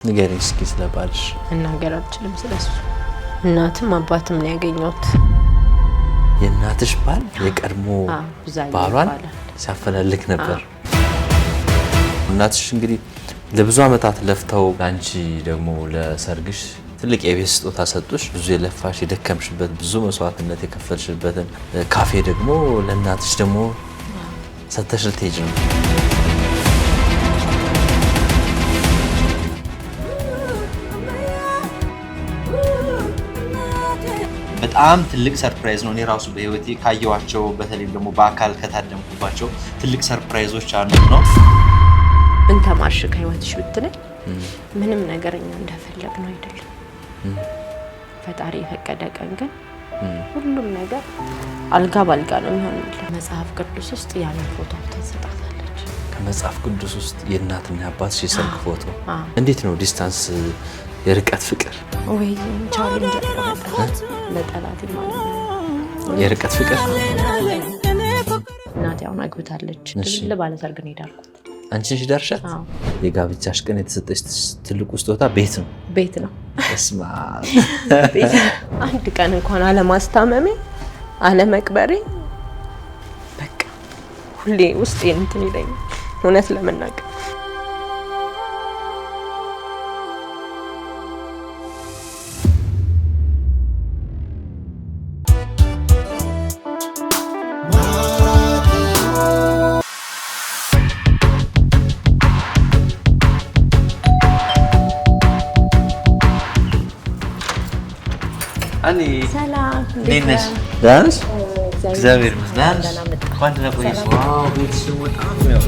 ንገሪኝ እስኪ ስለባልሽ። እናገር አልችልም ስለሱ። እናትም አባትም ነው ያገኘሁት። የእናትሽ ባል የቀድሞ ባሏን ሲያፈላልግ ነበር። እናትሽ እንግዲህ ለብዙ አመታት ለፍተው አንቺ ደግሞ ለሰርግሽ ትልቅ የቤት ስጦታ ሰጡሽ። ብዙ የለፋሽ የደከምሽበት ብዙ መስዋዕትነት የከፈልሽበትን ካፌ ደግሞ ለእናትሽ ደግሞ ሰተሽ ልትሄጂ ነው። በጣም ትልቅ ሰርፕራይዝ ነው። እኔ ራሱ በህይወቴ ካየዋቸው በተለይም ደግሞ በአካል ከታደምኩባቸው ትልቅ ሰርፕራይዞች አንዱ ነው። ምን ተማርሽ ከህይወትሽ ብትለኝ ምንም ነገርኛ እንደፈለግ ነው አይደለም። ፈጣሪ የፈቀደ ቀን ግን ሁሉም ነገር አልጋ ባልጋ ነው የሚሆንልህ። መጽሐፍ ቅዱስ ውስጥ ያን ፎቶ ተሰጣታለች። ከመጽሐፍ ቅዱስ ውስጥ የእናትና አባትሽ የሰርግ ፎቶ። እንዴት ነው ዲስታንስ የርቀት ፍቅር ወይ ቻሌንጅ ለጠላት ማለት ነው። የርቀት ፍቅር እናቴ አሁን አግብታለች። ድል ባለ ሰርግ ነው የዳርኩት። አንቺ ነሽ ዳርሻት? የጋብቻሽ ቀን የተሰጠሽ ትልቁ ስጦታ ቤት ነው። ቤት ነው። እስማ አንድ ቀን እንኳን አለማስታመሜ አለመቅበሬ በቃ ሁሌ ውስጥ እንትን ይለኛል እውነት ለመናገር። ሰላም እንዴት ነሽ? ደህና ነሽ? እግዚአብሔር ይመስገን። እንኳን ደህና ቆየሽ። ዋው ቤትሽ በጣም ነው።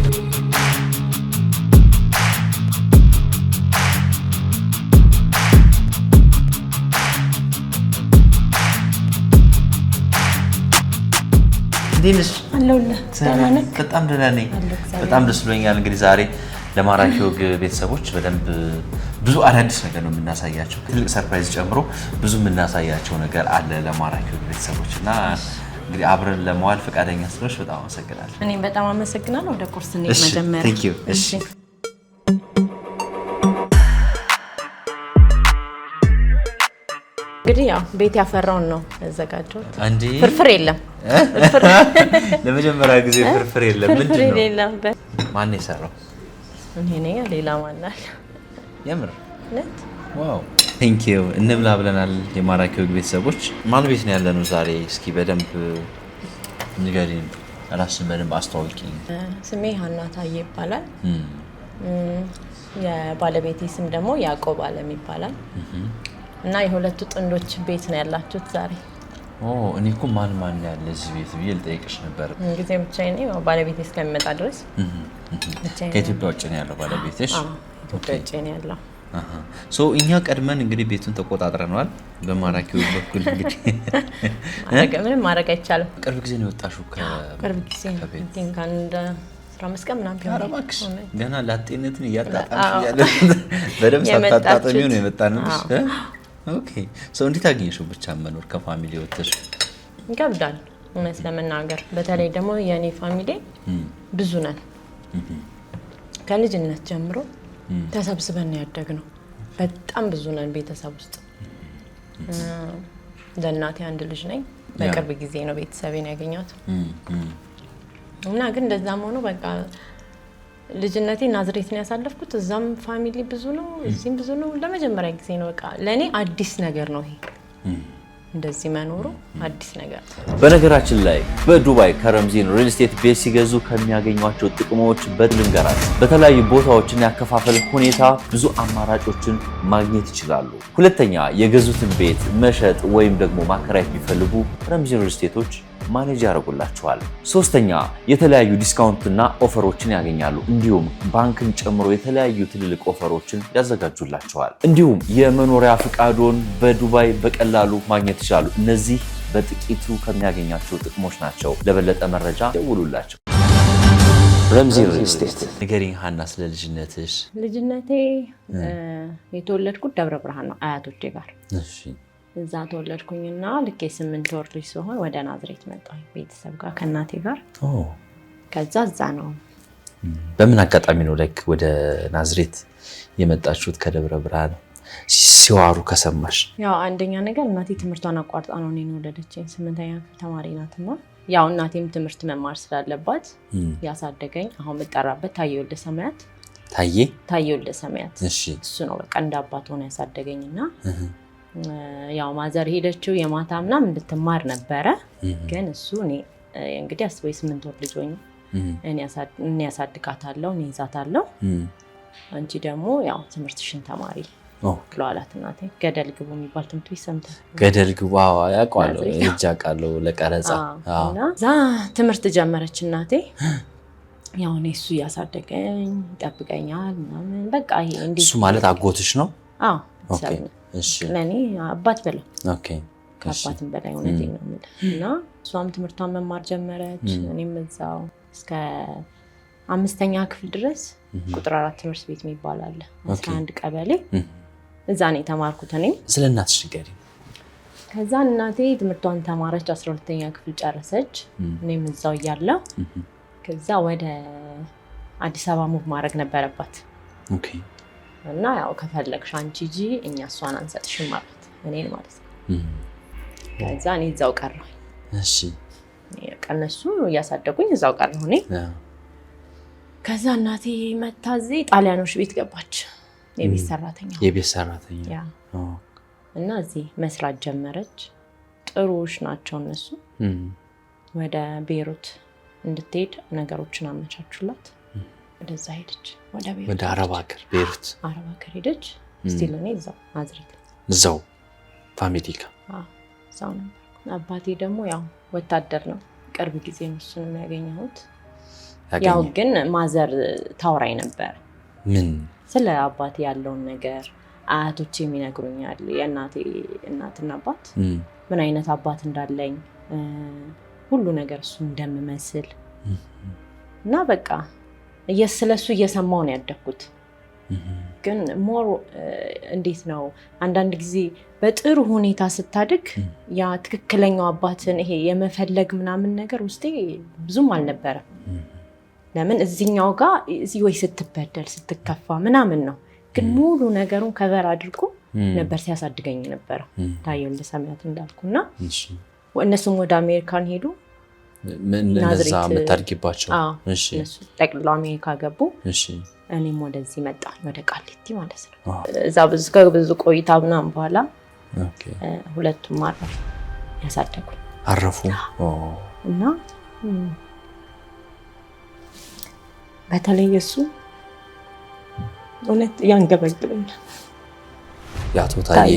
እንዴት ነሽ? አለሁልህ። ደህና ነህ? በጣም ደህና ነኝ። በጣም ደስ ብሎኛል። እንግዲህ ዛሬ ለማራኪ ወግ ቤተሰቦች በደንብ ብዙ አዳዲስ ነገር ነው የምናሳያቸው። ትልቅ ሰርፕራይዝ ጨምሮ ብዙ የምናሳያቸው ነገር አለ ለማራኪ ወግ ቤተሰቦች እና እንግዲህ አብረን ለመዋል ፈቃደኛ ስለሆንሽ በጣም አመሰግናለሁ። እኔም በጣም አመሰግናለሁ። ወደ ኮርስ እንሂድ መጀመሪያ። እሺ እንግዲህ ያው ቤት ያፈራውን ነው ያዘጋጀሁት። አንዴ ፍርፍር የለም። ለመጀመሪያ ጊዜ ፍርፍር የለም። ምንድን ነው? የለም። ማን ነው የሰራው? እኔ ነኝ። ሌላ ማን አለ? የምር ነት ዋው ቴንክ ዩ። እንብላ ብለናል። የማራኪ ወግ ቤተሰቦች ማን ቤት ነው ያለነው ዛሬ? እስኪ በደንብ ንገሪኝ። ራስሽን በደንብ አስተዋውቂ። ስሜ ሀና ታዬ ይባላል። የባለቤቴ ስም ደግሞ ያዕቆብ አለም ይባላል። እና የሁለቱ ጥንዶች ቤት ነው ያላችሁት ዛሬ። እኔ እኮ ማን ያለ እዚህ ቤት ብዬ ልጠይቅሽ ነበር። ጊዜ ብቻዬን ነኝ። ባለቤቴ እስከሚመጣ ድረስ ከኢትዮጵያ ውጭ ነው ያለው ባለቤትሽ? ኢትዮጵያ ውጭ ነው ያለው። እኛ ቀድመን እንግዲህ ቤቱን ተቆጣጥረናል። በማራኪ ወግ በኩል እንግዲህ ምንም ማድረግ አይቻልም። ቅርብ ጊዜ ነው የወጣሽው? ቅርብ ጊዜ አንድ 15 ቀን ምናምን ቢሆን ገና ላጤነትን እያጣጣምሽ እያለ በደምብ ሳታጣጥሚው ነው የመጣንልሽ። ኦኬ እንዴት አገኘሽው ብቻ መኖር ከፋሚሊ ወጥተሽ? ይከብዳል እውነት ለመናገር። በተለይ ደግሞ የኔ ፋሚሊ ብዙ ነን። ከልጅነት ጀምሮ ተሰብስበን ያደግነው በጣም ብዙ ነን ቤተሰብ ውስጥ። ለእናቴ አንድ ልጅ ነኝ። በቅርብ ጊዜ ነው ቤተሰቤን ያገኘሁት እና ግን እንደዛም ሆኖ በቃ ልጅነቴ ናዝሬት ነው ያሳለፍኩት። እዛም ፋሚሊ ብዙ ነው፣ እዚህም ብዙ ነው። ለመጀመሪያ ጊዜ ነው በቃ ለኔ አዲስ ነገር ነው ይሄ። እንደዚህ መኖሩ አዲስ ነገር። በነገራችን ላይ በዱባይ ከረምዚን ሪል ስቴት ቤት ሲገዙ ከሚያገኟቸው ጥቅሞች በልንገራችሁ። በተለያዩ ቦታዎችና ያከፋፈል ሁኔታ ብዙ አማራጮችን ማግኘት ይችላሉ። ሁለተኛ፣ የገዙትን ቤት መሸጥ ወይም ደግሞ ማከራየት ቢፈልጉ ረምዚን ሪል ስቴቶች ማኔጅ ያደርጉላችኋል። ሶስተኛ፣ የተለያዩ ዲስካውንትና ኦፈሮችን ያገኛሉ። እንዲሁም ባንክን ጨምሮ የተለያዩ ትልልቅ ኦፈሮችን ያዘጋጁላችኋል። እንዲሁም የመኖሪያ ፍቃዶን በዱባይ በቀላሉ ማግኘት ይችላሉ። እነዚህ በጥቂቱ ከሚያገኛቸው ጥቅሞች ናቸው። ለበለጠ መረጃ ደውሉላቸው። ረምዚን ሪል ስቴት። ንገሪኝ ሀና ስለ ልጅነትሽ። ልጅነቴ የተወለድኩት ደብረ ብርሃን ነው አያቶቼ ጋር። እሺ እዛ ተወለድኩኝና ልክ 8 ወር ልጅ ሲሆን ወደ ናዝሬት መጣሁ ቤተሰብ ጋር ከእናቴ ጋር። ከዛ እዛ ነው። በምን አጋጣሚ ነው ወደ ናዝሬት የመጣችሁት ከደብረ ብርሃን ሲዋሩ ከሰማሽ? ያው አንደኛ ነገር እናቴ ትምህርቷን አቋርጣ ነው እኔን ወለደችኝ። 8ኛ ክፍል ተማሪ ናትና ያው እናቴም ትምህርት መማር ስላለባት ያሳደገኝ አሁን መጠራበት ታየ ወልደ ሰማያት ታየ ወልደ ሰማያት እሱ ነው በቃ እንደ አባት ሆነ ያሳደገኝና ያው ማዘር ሄደችው የማታ ምናምን እንድትማር ነበረ። ግን እሱ እኔ እንግዲህ አስበይ 8 ወር ልጅ ሆኜ እኔ ያሳድጋታለሁ እኔ ይዛታለሁ አንቺ ደግሞ ያው ትምህርትሽን ተማሪ ብለዋላት እናቴ። ገደል ግቡ የሚባል ትምህርት ቤት ሰምተህ? ገደል ግቡ ያውቃለሁ እጃ ቃለው ለቀረጻ እና ዛ ትምህርት ጀመረች እናቴ። ያው እኔ እሱ ያሳደገኝ ይጠብቀኛል ምናምን በቃ ይሄ እንዴ እሱ ማለት አጎትሽ ነው? አዎ እሺ ለኔ አባት በለው ኦኬ ከአባትም በላይ እውነቴን ነው የምልህ። እና እሷም ትምህርቷን መማር ጀመረች እኔም እዛው እስከ 5ኛ ክፍል ድረስ ቁጥር 4 ትምህርት ቤት የሚባል አለ 11 ቀበሌ እዛ ነው የተማርኩት። እኔ ስለ እናትሽ ንገሪኝ። ከዛ እናቴ ትምህርቷን ተማረች 12ኛ ክፍል ጨረሰች እኔም እዛው እያለሁ ከዛ ወደ አዲስ አበባ ሙቭ ማድረግ ነበረባት። ኦኬ እና ያው ከፈለግሽ አንቺ ጂ እኛ እሷን አንሰጥሽም ማለት እኔን ማለት ነው። ከዛ እኔ እዛው ቀረሁ። እሺ ቀነሱ እያሳደጉኝ እዛው ቀረሁ እኔ። ከዛ እናቴ መታ እዚህ ጣሊያኖች ቤት ገባች የቤት ሰራተኛ ያ እና እዚህ መስራት ጀመረች። ጥሩሽ ናቸው እነሱ። ወደ ቤሩት እንድትሄድ ነገሮችን አመቻቹላት። ወደዛ ሄደች ወደ አረብ ሀገር ቤሩት ሄደች። ስቲል እኔ እዛው ናዝሬት እዛው ፋሚሊ ጋር እዛው ነበር። አባቴ ደግሞ ያው ወታደር ነው። ቅርብ ጊዜ እሱን የሚያገኘሁት ያው ግን ማዘር ታውራይ ነበር ምን ስለ አባቴ ያለውን ነገር አያቶቼ የሚነግሩኛል። የእናቴ እናትና አባት ምን አይነት አባት እንዳለኝ ሁሉ ነገር እሱ እንደምመስል እና በቃ ስለሱ እየሰማሁ ነው ያደግኩት። ግን ሞር እንዴት ነው አንዳንድ ጊዜ በጥሩ ሁኔታ ስታድግ ያ ትክክለኛው አባትን ይሄ የመፈለግ ምናምን ነገር ውስጤ ብዙም አልነበረም። ለምን እዚህኛው ጋር ወይ ስትበደል ስትከፋ ምናምን ነው። ግን ሙሉ ነገሩን ከበር አድርጎ ነበር ሲያሳድገኝ ነበረው ታየ ወልደ ሰማያት እንዳልኩና እነሱም ወደ አሜሪካን ሄዱ። እነዛ የምታድጊባቸው እሺ እነሱ ጠቅልሎ አሜሪካ ገቡ። እሺ እኔም ወደዚህ መጣሁ ወደ ቃሊቲ ማለት ነው። እዛ ብዙ ቆይታ ምናምን በኋላ ሁለቱም አረፉ እና በተለይ እሱ እውነት ያንገበግበኛል። ያቶ ታዬ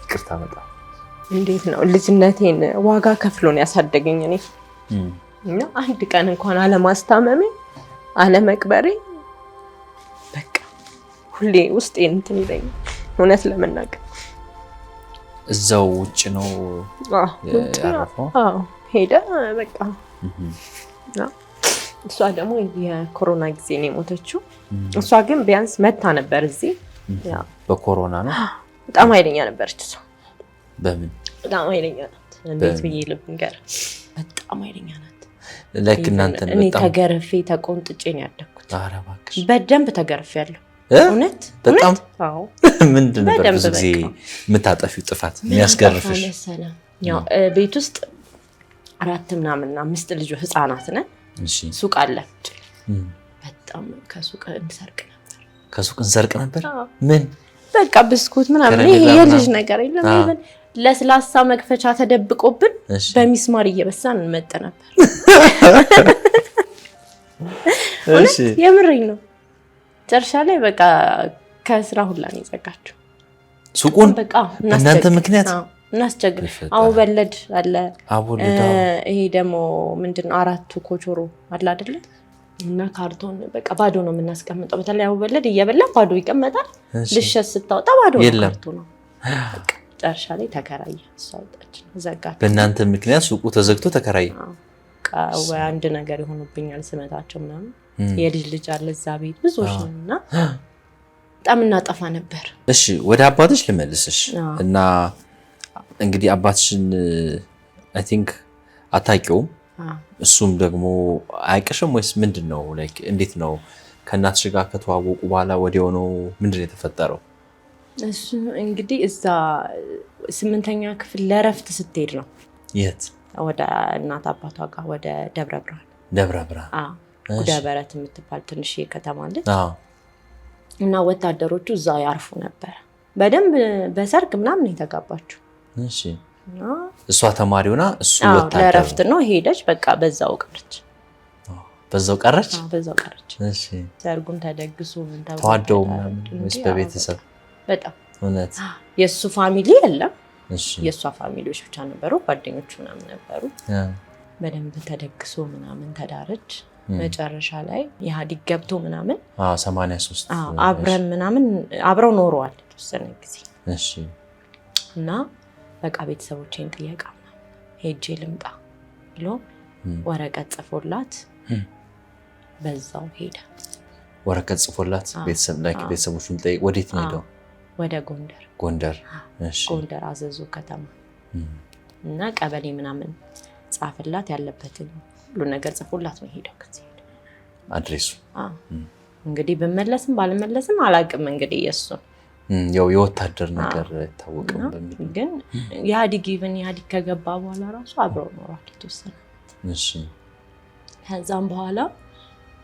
ይቅርታ በጣም እንዴት ነው ልጅነቴን ዋጋ ከፍሎን ያሳደገኝ እኔ እና አንድ ቀን እንኳን አለማስታመሜ አለመቅበሬ በቃ ሁሌ ውስጤ እንትን ይለኝ እውነት ለመናገር። እዛው ውጭ ነው ያረፈው? አዎ ሄደ በቃ። እሷ ደግሞ የኮሮና ጊዜ ነው የሞተችው። እሷ ግን ቢያንስ መታ ነበር እዚህ። ያው በኮሮና ነው። በጣም ኃይለኛ ነበረች እሷ። በምን በጣም ኃይለኛ ናት። እንዴት ብዬ ልንገር? በጣም ኃይለኛ ናት። ለክ እናንተ በጣም እኔ ተገርፌ ተቆንጥጬ ነው ያደግኩት። ኧረ እባክሽ በደንብ ተገርፌያለሁ። እውነት በጣም አዎ። ምንድን ነበር ብዙ ጊዜ የምታጠፊው ጥፋት የሚያስገርፍሽ? ያው ቤት ውስጥ 4 ምናምን 5 ልጆች ህፃናት ነን። እሺ ሱቅ አለ። በጣም ከሱቅ እንሰርቅ ነበር። ምን በቃ ብስኩት ምናምን ይሄ የልጅ ነገር የለም። ይሄን ለስላሳ መክፈቻ ተደብቆብን በሚስማር እየበሳን እንመጥ ነበር። እሺ የምሬን ነው። ጨርሻ ላይ በቃ ከስራ ሁላ ነው የዘጋችው ሱቁን። በቃ እናንተ ምክንያት እናስቸግር። አውበለድ አለ። ይሄ ደግሞ ምንድነው 4 ኮቾሮ አለ አይደለ? እና ካርቶን በቃ ባዶ ነው የምናስቀምጠው። በተለይ አውበለድ እየበላ ባዶ ይቀመጣል። ልሸት ስታወጣ ባዶ ካርቶን ነው። ጨርሻ ላይ ተከራየ። አስወጣች ዘጋች። በእናንተ ምክንያት ሱቁ ተዘግቶ ተከራየ። ወይ አንድ ነገር ይሆኑብኛል ስመታቸው ምናምን። የልጅ ልጅ አለ እዛ ቤት ብዙዎች ነውና በጣም እናጠፋ ነበር። እሺ ወደ አባትሽ ልመልስሽ እና እንግዲህ አባትሽን አይ ቲንክ አታውቂውም እሱም ደግሞ አይቀሽም ወይስ ምንድነው ላይክ እንዴት ነው ከእናትሽ ጋር ከተዋወቁ በኋላ ወዲያው ነው ምንድነው የተፈጠረው? እሱ እንግዲህ እዛ 8ኛ ክፍል ለረፍት ስትሄድ ነው። የት? ወደ እናት አባቷ ጋር ወደ ደብረ ብርሃን። ደብረ ብርሃን? አዎ። ጉዳበረት የምትባል ትንሽ ከተማ አለች። እና ወታደሮቹ እዛ ያርፉ ነበር። በደንብ በሰርግ ምናምን የተጋባችው። እሺ። እሷ ተማሪ ሆና እሱ ወታደር ለረፍት ነው ሄደች። በቃ በዛው ቀረች። በዛው ቀረች? በዛው ቀረች። እሺ። ሰርጉን ተደግሶ ምን ተዋደው ምናምን ወይስ በቤተሰብ? በጣም እውነት? የሱ ፋሚሊ የለም። እሺ። የሷ ፋሚሊዎች ብቻ ነበሩ፣ ጓደኞቹ ምናምን ነበሩ። በደንብ ተደግሶ ምናምን ተዳረች። መጨረሻ ላይ ኢህአዴግ ገብቶ ምናምን 83 አብረን ምናምን አብረው ኖረዋል የተወሰነ ጊዜ። እሺ። እና በቃ ቤተሰቦቼን ጥየቃ ሄጄ ልምጣ ብሎ ወረቀት ጽፎላት በዛው ሄደ። ወረቀት ጽፎላት ቤተሰቦቹን ጠይቅ ወዴት ነው ሄደው? ወደ ጎንደር። ጎንደር? እሺ። ጎንደር አዘዞ ከተማ እና ቀበሌ ምናምን ጻፍላት፣ ያለበትን ሁሉ ነገር ጽፎላት ነው ሄደው። ከዚህ አድሬሱ እንግዲህ በመለስም ባልመለስም አላውቅም። እንግዲህ የሱ ያው የወታደር ነገር አይታወቅም በሚል ግን ኢህአዴግ ከገባ በኋላ ራሱ አብረው ኖሯል የተወሰነ። እሺ። ከዛም በኋላ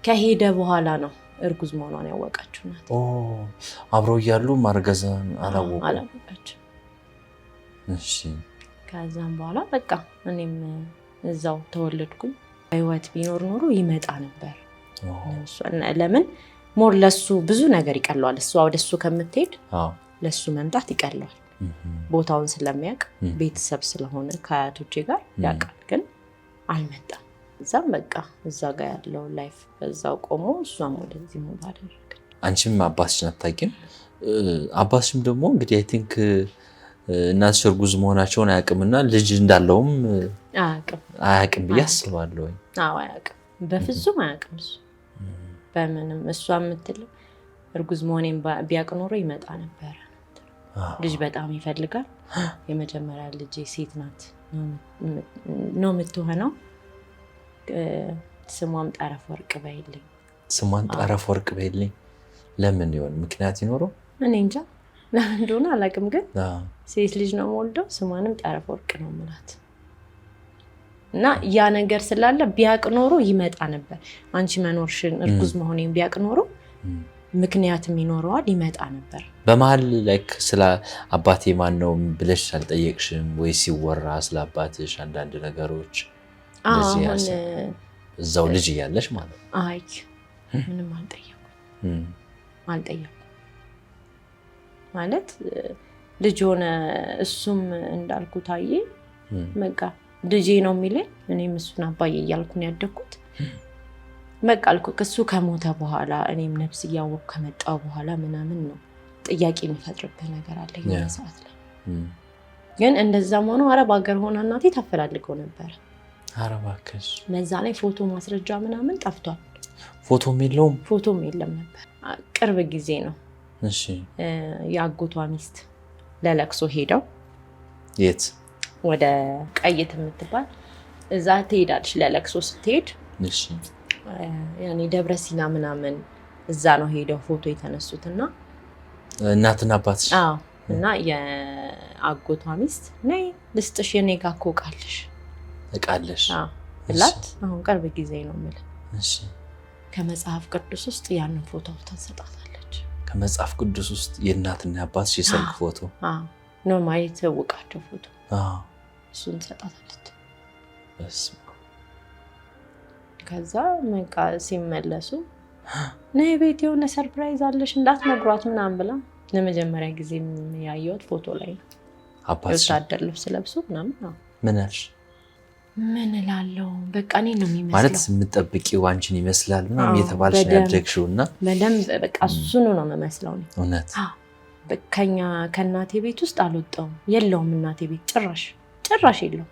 ከሄደ በኋላ ነው እርጉዝ መሆኗን ያወቃችው ናት። አብረው እያሉ ማርገዝን አላወቀችም። እሺ። ከዛም በኋላ በቃ እኔም እዛው ተወለድኩኝ። ህይወት ቢኖር ኖሮ ይመጣ ነበር። ለምን ሞር ለሱ ብዙ ነገር ይቀለዋል። እሷ ወደሱ ከምትሄድ ለሱ መምጣት ይቀለዋል። ቦታውን ስለሚያውቅ ቤተሰብ ስለሆነ ከአያቶቼ ጋር ያውቃል። ግን አልመጣም። እዛም በቃ እዛ ጋር ያለው ላይፍ በዛው ቆሞ እሷም ወደዚህ ሞት አደረገ። አንቺም አባትሽን አታውቂም? አባትሽም ደግሞ እንግዲህ አይ ቲንክ እናትሽ እርጉዝ መሆናቸውን አያውቅምና ልጅ እንዳለውም አያውቅም ብዬ አስባለሁ። አያውቅም፣ በፍጹም አያውቅም እሱ በምንም። እሷ የምትለው እርጉዝ መሆኔን ቢያውቅ ኖሮ ይመጣ ነበረ። ልጅ በጣም ይፈልጋል። የመጀመሪያ ልጅ ሴት ናት ነው የምትሆነው። ስሟም ጠረፍ ወርቅ በይልኝ። ስሟን ጠረፍ ወርቅ በይልኝ። ለምን ይሆን? ምክንያት ይኖረው? እኔ እንጃ ለምን እንደሆነ አላውቅም። ግን ሴት ልጅ ነው የምወልደው፣ ስሟንም ጠረፍ ወርቅ ነው የምላት። እና ያ ነገር ስላለ ቢያውቅ ኖሮ ይመጣ ነበር። አንቺ መኖርሽን እርጉዝ መሆኔን ቢያውቅ ኖሮ ምክንያትም ይኖረዋል፣ ይመጣ ነበር። በመሀል ላይክ ስለ አባቴ ማን ነው ብለሽ አልጠየቅሽም ወይ? ሲወራ ስለ አባትሽ አንዳንድ ነገሮች እንደዚህ እዛው ልጅ እያለሽ ማለት ነው? አይ ምንም አልጠየኩም። ማለት ልጅ ሆነ እሱም እንዳልኩ ታዬ በቃ ልጄ ነው የሚለኝ። እኔም እሱን አባዬ እያልኩ ነው ያደግኩት። በቃ አልኩ እሱ ከሞተ በኋላ እኔም ነፍስ እያወቅሁ ከመጣሁ በኋላ ምናምን ነው ጥያቄ የሚፈጥርብህ ነገር አለ የሆነ ሰዓት ላይ። ግን እንደዛም ሆኖ አረብ ሀገር ሆና እናቴ ታፈላልገው ነበር። አረብ ሀገር በዛ ላይ ፎቶ ማስረጃ ምናምን ጠፍቷል። ፎቶም የለውም? ፎቶም የለም ነበር። ቅርብ ጊዜ ነው። እሺ። የአጎቷ ሚስት ለለቅሶ ሄደው የት? ወደ ቀይት የምትባል እዛ ትሄዳለች ለለቅሶ ስትሄድ። እሺ። ያኔ ደብረ ሲና ምናምን እዛ ነው ሄደው ፎቶ የተነሱትና እናትና አባትሽ? አዎ። እና የአጎቷ ሚስት ነይ ልስጥሽ የኔ ጋር እኮ እቃለሽ ብላት አሁን ቅርብ ጊዜ ነው የምልህ። እሺ። ከመጽሐፍ ቅዱስ ውስጥ ያንን ፎቶ ታሰጣታለች። ከመጽሐፍ ቅዱስ ውስጥ የእናትና አባትሽ የሰርግ ፎቶ? አዎ። ነው ማየት ውቃቸው ፎቶ። አዎ። እሱን ትሰጣታለች። ከዛ መቃ ሲመለሱ ነይ ቤት የሆነ ሰርፕራይዝ አለሽ እንዳትነግሯት ምናምን ብላ ለመጀመሪያ ጊዜ ያየሁት ፎቶ ላይ ነው። አባትሽ ወታደር ልብስ ለብሶ ምናምን። ምን አልሽ? ምን እላለሁ በቃ እኔ ነው የሚመስለው ማለት የምትጠብቂው አንቺን ይመስላል ምናምን የተባልሽ ነው ያደግሽው እና በደንብ በቃ እሱኑ ነው የምመስለው ነው። እውነት? ከእናቴ ቤት ውስጥ አልወጣሁም። የለውም እናቴ ቤት ጭራሽ የለውም።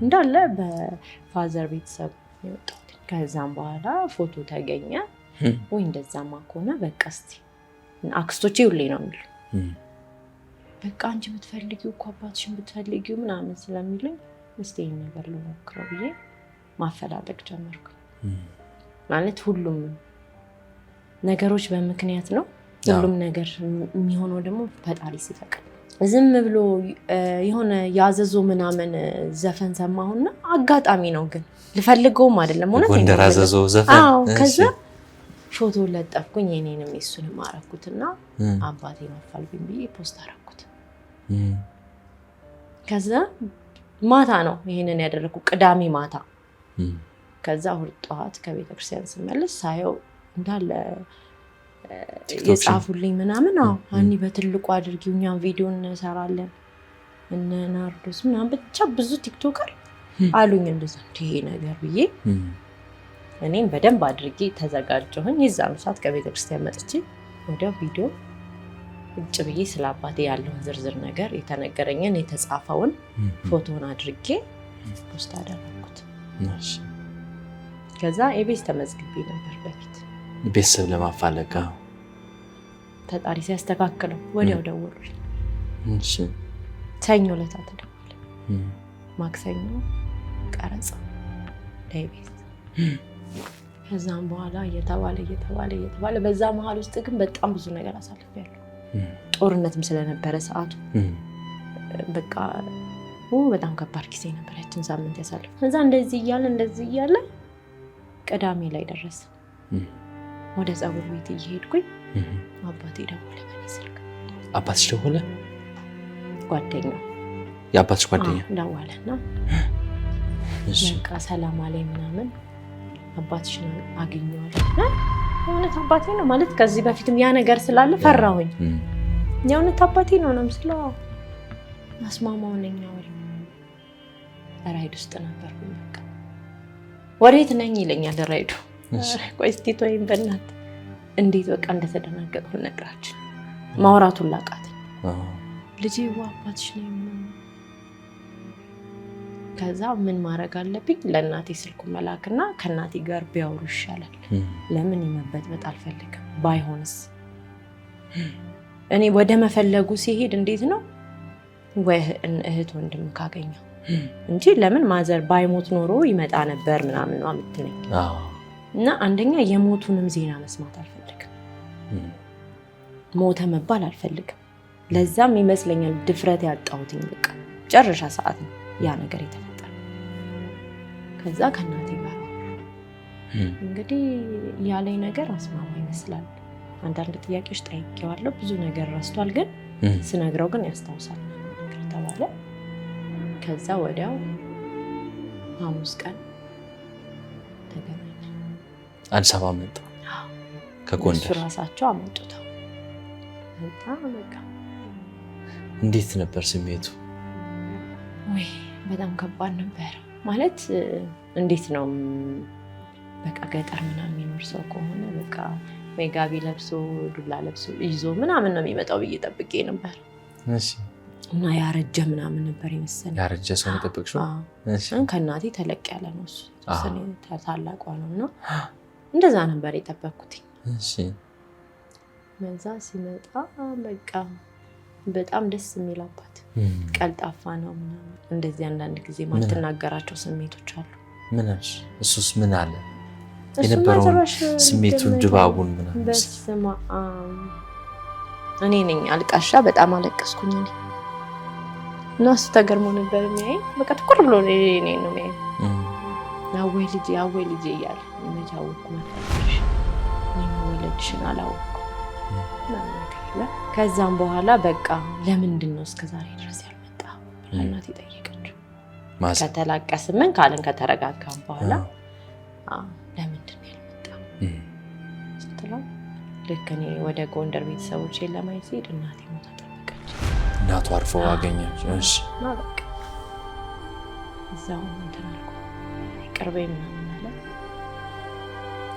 እንዳለ በፋዘር ቤተሰብ የወጣሁት። ከዛም በኋላ ፎቶ ተገኘ ወይ እንደዛማ ከሆነ በቃ እስቲ አክስቶቼ ሁሌ ነው የሚሉ በቃ አንቺ ብትፈልጊው እኮ አባትሽን ብትፈልጊው ምናምን ስለሚሉኝ እስቲ ይሄን ነገር ልሞክረው ብዬ ማፈላለግ ጀመርኩ ማለት ሁሉም ነገሮች በምክንያት ነው ሁሉም ነገር የሚሆነው ደግሞ ፈጣሪ ሲፈቅድ ዝም ብሎ የሆነ ያዘዞ ምናምን ዘፈን ሰማሁና አጋጣሚ ነው ግን ልፈልገውም አይደለም ሆነ ጎንደር ያዘዞ ዘፈን ከዛ ፎቶ ለጠፍኩኝ የኔንም እሱንም አረኩትና አባቴ ማፋልብኝ ብዬ ፖስት አረኩት ከዛ ማታ ነው ይሄንን ያደረኩ ቅዳሜ ማታ ከዛ ሁሉ ጧት ከቤተክርስቲያን ስመለስ ሳየው እንዳለ የጻፉልኝ ምናምን አኒ በትልቁ አድርጊውኛ ቪዲዮ እንሰራለን እነ ናርዶስ ምናምን ብቻ ብዙ ቲክቶከር አሉኝ እንደዛ ይሄ ነገር ብዬ እኔም በደንብ አድርጌ ተዘጋጀሁኝ የዛን ሰዓት ከቤተክርስቲያን መጥቼ ወዲያው ቪዲዮ እጭ ብዬ ስለአባቴ ያለውን ዝርዝር ነገር የተነገረኝን የተጻፈውን ፎቶን አድርጌ ፖስት አደረኩት ከዛ ኤቤስ ተመዝግቤ ነበር በፊት ቤተሰብ ለማፋለግ ፈጣሪ ሲያስተካክለው ወዲያው ደወሉልኝ ሰኞ ዕለት ተደወለ ማክሰኞ ቀረጻ ለኤቤስ ከዛም በኋላ እየተባለ በዛ መሃል ውስጥ ግን በጣም ብዙ ነገር አሳልፌያለሁ ጦርነትም ስለነበረ ሰዓቱ በቃ በጣም ከባድ ጊዜ ነበር ያችን ሳምንት ያሳልፍ ከዛ እንደዚህ እያለ ቅዳሜ ላይ ደረሰ ወደ ጸጉር ቤት እየሄድኩኝ አባቴ ደወለ በኔ ስልክ አባትሽ ደወለ ጓደኛው የአባትሽ ጓደኛ ደወለና በቃ ሰላም አለኝ ምናምን አባትሽን አገኘዋለሁ የእውነት አባቴ ነው ማለት ከዚህ በፊትም ያ ነገር ስላለ ፈራሁኝ የእውነት አባቴ ነው መስለው አስማማው ነኝ ራይድ ውስጥ ነበርኩኝ በቃ ወሬት ነኝ ይለኛል ራይዱ ቆይ እስቲ ተወይም በእናት እንዴት በቃ እንደተደናገጥኩ ነግራችሁ ማውራቱን ላቃት ልጄ አባትሽ ነው ከዛ ምን ማድረግ አለብኝ ለእናቴ ስልኩ መላክና ከእናቴ ጋር ቢያወሩ ይሻላል ለምን ይመበጥበጥ አልፈልግም ባይሆንስ እኔ ወደ መፈለጉ ሲሄድ እንዴት ነው ወይ እህት ወንድም ካገኘው እንጂ ለምን ማዘር ባይሞት ኖሮ ይመጣ ነበር ምናምን ነው አምጥነኝ እና አንደኛ የሞቱንም ዜና መስማት አልፈልግም ሞተ መባል አልፈልግም ለዛም ይመስለኛል ድፍረት ያጣሁትኝ በቃ ጨረሻ ሰዓት ነው ያ ነገር የተፈጠረ ከዛ ከናቴ ጋር እንግዲህ ያለኝ ነገር አስማማ ይመስላል አንዳንድ ጥያቄዎች ጠይቄዋለሁ ብዙ ነገር ረስቷል ግን ስነግረው ግን ያስታውሳል ነገር ተባለ ከዛ ወዲያው ሐሙስ ቀን ተገናኘን አዲስ አበባ መጣ ከጎንደር ራሳቸው አመጡት በቃ እንዴት ነበር ስሜቱ ወይ በጣም ከባድ ነበር ማለት እንዴት ነው በቃ ገጠር ምናምን የሚኖር ሰው ከሆነ በቃ ወይ ጋቢ ለብሶ ዱላ ለብሶ ይዞ ምናምን ነው የሚመጣው ብዬ ጠብቄ ነበር እሺ እና ያረጀ ምናምን ነበር ይመስል ያረጀ ሰው ተጠብቅሽው እሺ ከናቴ ተለቅ ያለ ነው እሱ ሰኔ ታላቋ ነውና እንደዛ ነበር የጠበቅኩት እሺ መዛ ሲመጣ በቃ በጣም ደስ የሚል አባት ቀልጣፋ ነው ምናምን እንደዚህ አንዳንድ ጊዜ ማልተናገራቸው ስሜቶች አሉ ምን አልሽ እሱስ ምን አለ የነበረው ስሜቱን ድባቡን ምናምን በስማ እኔ ነኝ አልቃሻ በጣም አለቀስኩኝ እኔ እና እሱ ተገርሞ ነበር የሚያየኝ በቃ ትኩር ብሎ እኔ ነው የሚያየኝ አወይ ልጄ እያለ መጃወኩ መፈለሽ እኔ ወለድሽን አላወኩም ከዛም በኋላ በቃ ለምንድን ነው እስከዛሬ ድረስ ያልመጣው እናቴ ጠየቀችው ከተላቀስን ምን ካለን ከተረጋጋን በኋላ ለምንድን ነው ያልመጣው ስትለው ልክ እኔ ወደ ጎንደር ቤተሰቦቼን ለማየት ስሄድ እናቴ ሞታ ጠበቀች እናቱ አርፈው አገኘች እሺ በቃ እዛው እንትን አልኩ ቅርቤ ምናምን አለ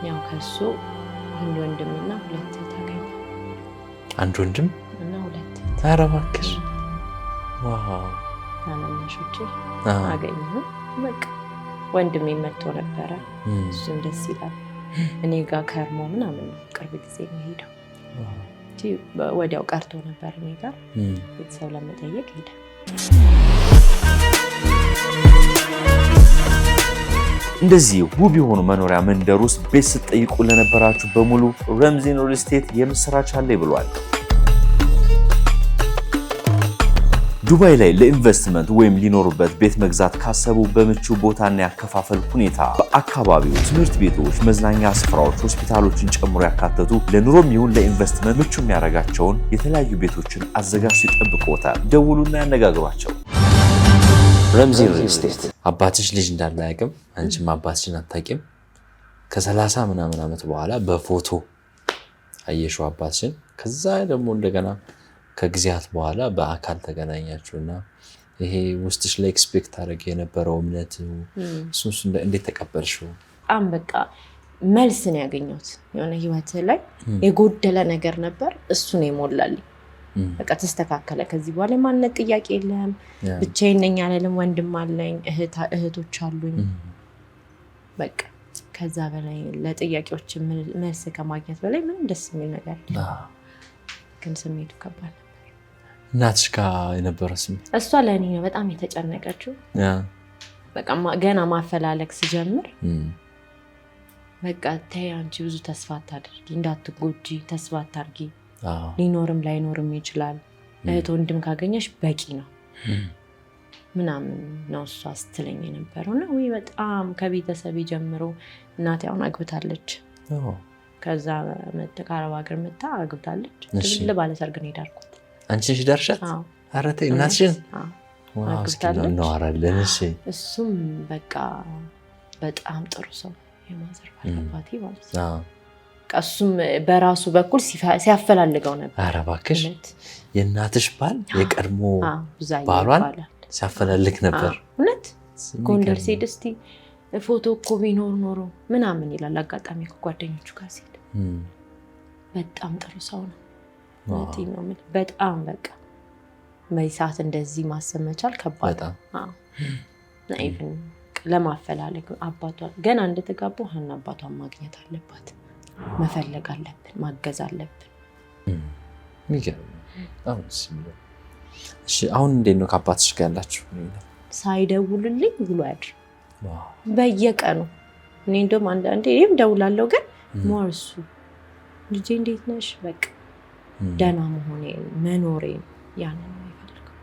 ያው ከሱ አንድ ወንድምና ሁለት ታገኘ አንድ ወንድም እና ሁለት ኧረ እባክሽ ዋው ታናናሾቼ አገኘሁ በቃ ወንድሜ መጥቶ ነበረ እሱም ደስ ይላል እኔ ጋር ከርሞ ምናምን ቅርብ ጊዜ ነው ሄደው ወዲያው ቀርቶ ነበር እኔ ጋር ቤተሰብ ለመጠየቅ ሄደ እንደዚህ ውብ የሆኑ መኖሪያ መንደር ውስጥ ቤት ስትጠይቁ ለነበራችሁ በሙሉ ረምዚን ሪል ስቴት የምስራች አለ ብሏል። ዱባይ ላይ ለኢንቨስትመንት ወይም ሊኖሩበት ቤት መግዛት ካሰቡ በምቹ ቦታና ያከፋፈል ሁኔታ በአካባቢው ትምህርት ቤቶች፣ መዝናኛ ስፍራዎች፣ ሆስፒታሎችን ጨምሮ ያካተቱ ለኑሮም ይሁን ለኢንቨስትመንት ምቹ የሚያደርጋቸውን የተለያዩ ቤቶችን አዘጋጅተው ይጠብቅዎታል። ደውሉና ያነጋግሯቸው። ረምዚን ሪል ስቴት። አባትሽ ልጅ እንዳለ አያውቅም፣ አንቺም አባትሽን አታውቂም። ከ30 ምናምን ዓመት በኋላ በፎቶ አየሽው አባትሽን። ከዛ ደግሞ እንደገና ከጊዜያት በኋላ በአካል ተገናኛችሁና ይሄ ውስጥሽ ላይ ኤክስፔክት አድርገ የነበረው እምነት እሱን እንዴት ተቀበልሽው? በጣም በቃ መልስ ነው ያገኘሁት። የሆነ ህይወት ላይ የጎደለ ነገር ነበር፣ እሱን የሞላልኝ። በቃ ተስተካከለ። ከዚህ በኋላ ማንነት ጥያቄ የለም። ብቻዬን ነኝ አልልም። ወንድም አለኝ፣ እህቶች አሉኝ። በቃ ከዛ በላይ ለጥያቄዎች መልስ ከማግኘት በላይ ምንም ደስ የሚል ነገር ግን ስሜቱ ከባድ ነበር። እናትሽ ጋር የነበረው ስሜት? እሷ ለእኔ ነው በጣም የተጨነቀችው። በቃ ገና ማፈላለግ ስጀምር በቃ ተይ አንቺ ብዙ ተስፋ አታድርጊ፣ እንዳትጎጂ ተስፋ አታድርጊ፣ ሊኖርም ላይኖርም ይችላል፣ እህት ወንድም ካገኘሽ በቂ ነው ምናምን ነው እሷ ስትለኝ የነበረው። እና ወይ በጣም ከቤተሰብ ጀምሮ እናቴ አሁን አግብታለች። ከዛ ከአረብ ሀገር መጣ አግብታለች። ለባለ ሰርግ ነው የዳርኩት። አንቺ ነሽ ዳርሻት? ኧረ ተይ እናትሽን እናወራለን። እሱም በቃ በጣም ጥሩ ሰው የማዘር ባለባቴ ማለት ነው። እሱም በራሱ በኩል ሲያፈላልገው ነበር። ኧረ እባክሽ የእናትሽ ባል የቀድሞ ባሏን ሲያፈላልግ ነበር? እውነት ጎንደር ሲሄድ እስቲ ፎቶ እኮ ቢኖር ኖሮ ምናምን ይላል። አጋጣሚ ከጓደኞቹ ጋር ሲሄድ በጣም ጥሩ ሰው ነው። በጣም በቃ በሰዓት እንደዚህ ማሰብ መቻል ከባድ ነው። ለማፈላለግ አባቷን ገና እንደተጋቡ ሀና አባቷን ማግኘት አለባት፣ መፈለግ አለብን፣ ማገዝ አለብን። አሁን እንዴት ነው ከአባትሽ ጋር ያላችሁ? ሳይደውልልኝ ብሎ ያድር በየቀኑ። እኔ እንደውም አንዳንዴ ይህም ደውላለሁ፣ ግን ሞርሱ ልጄ እንዴት ነሽ በቃ ደህና መሆኔ መኖሬ ያንን ነው የሚፈልገው።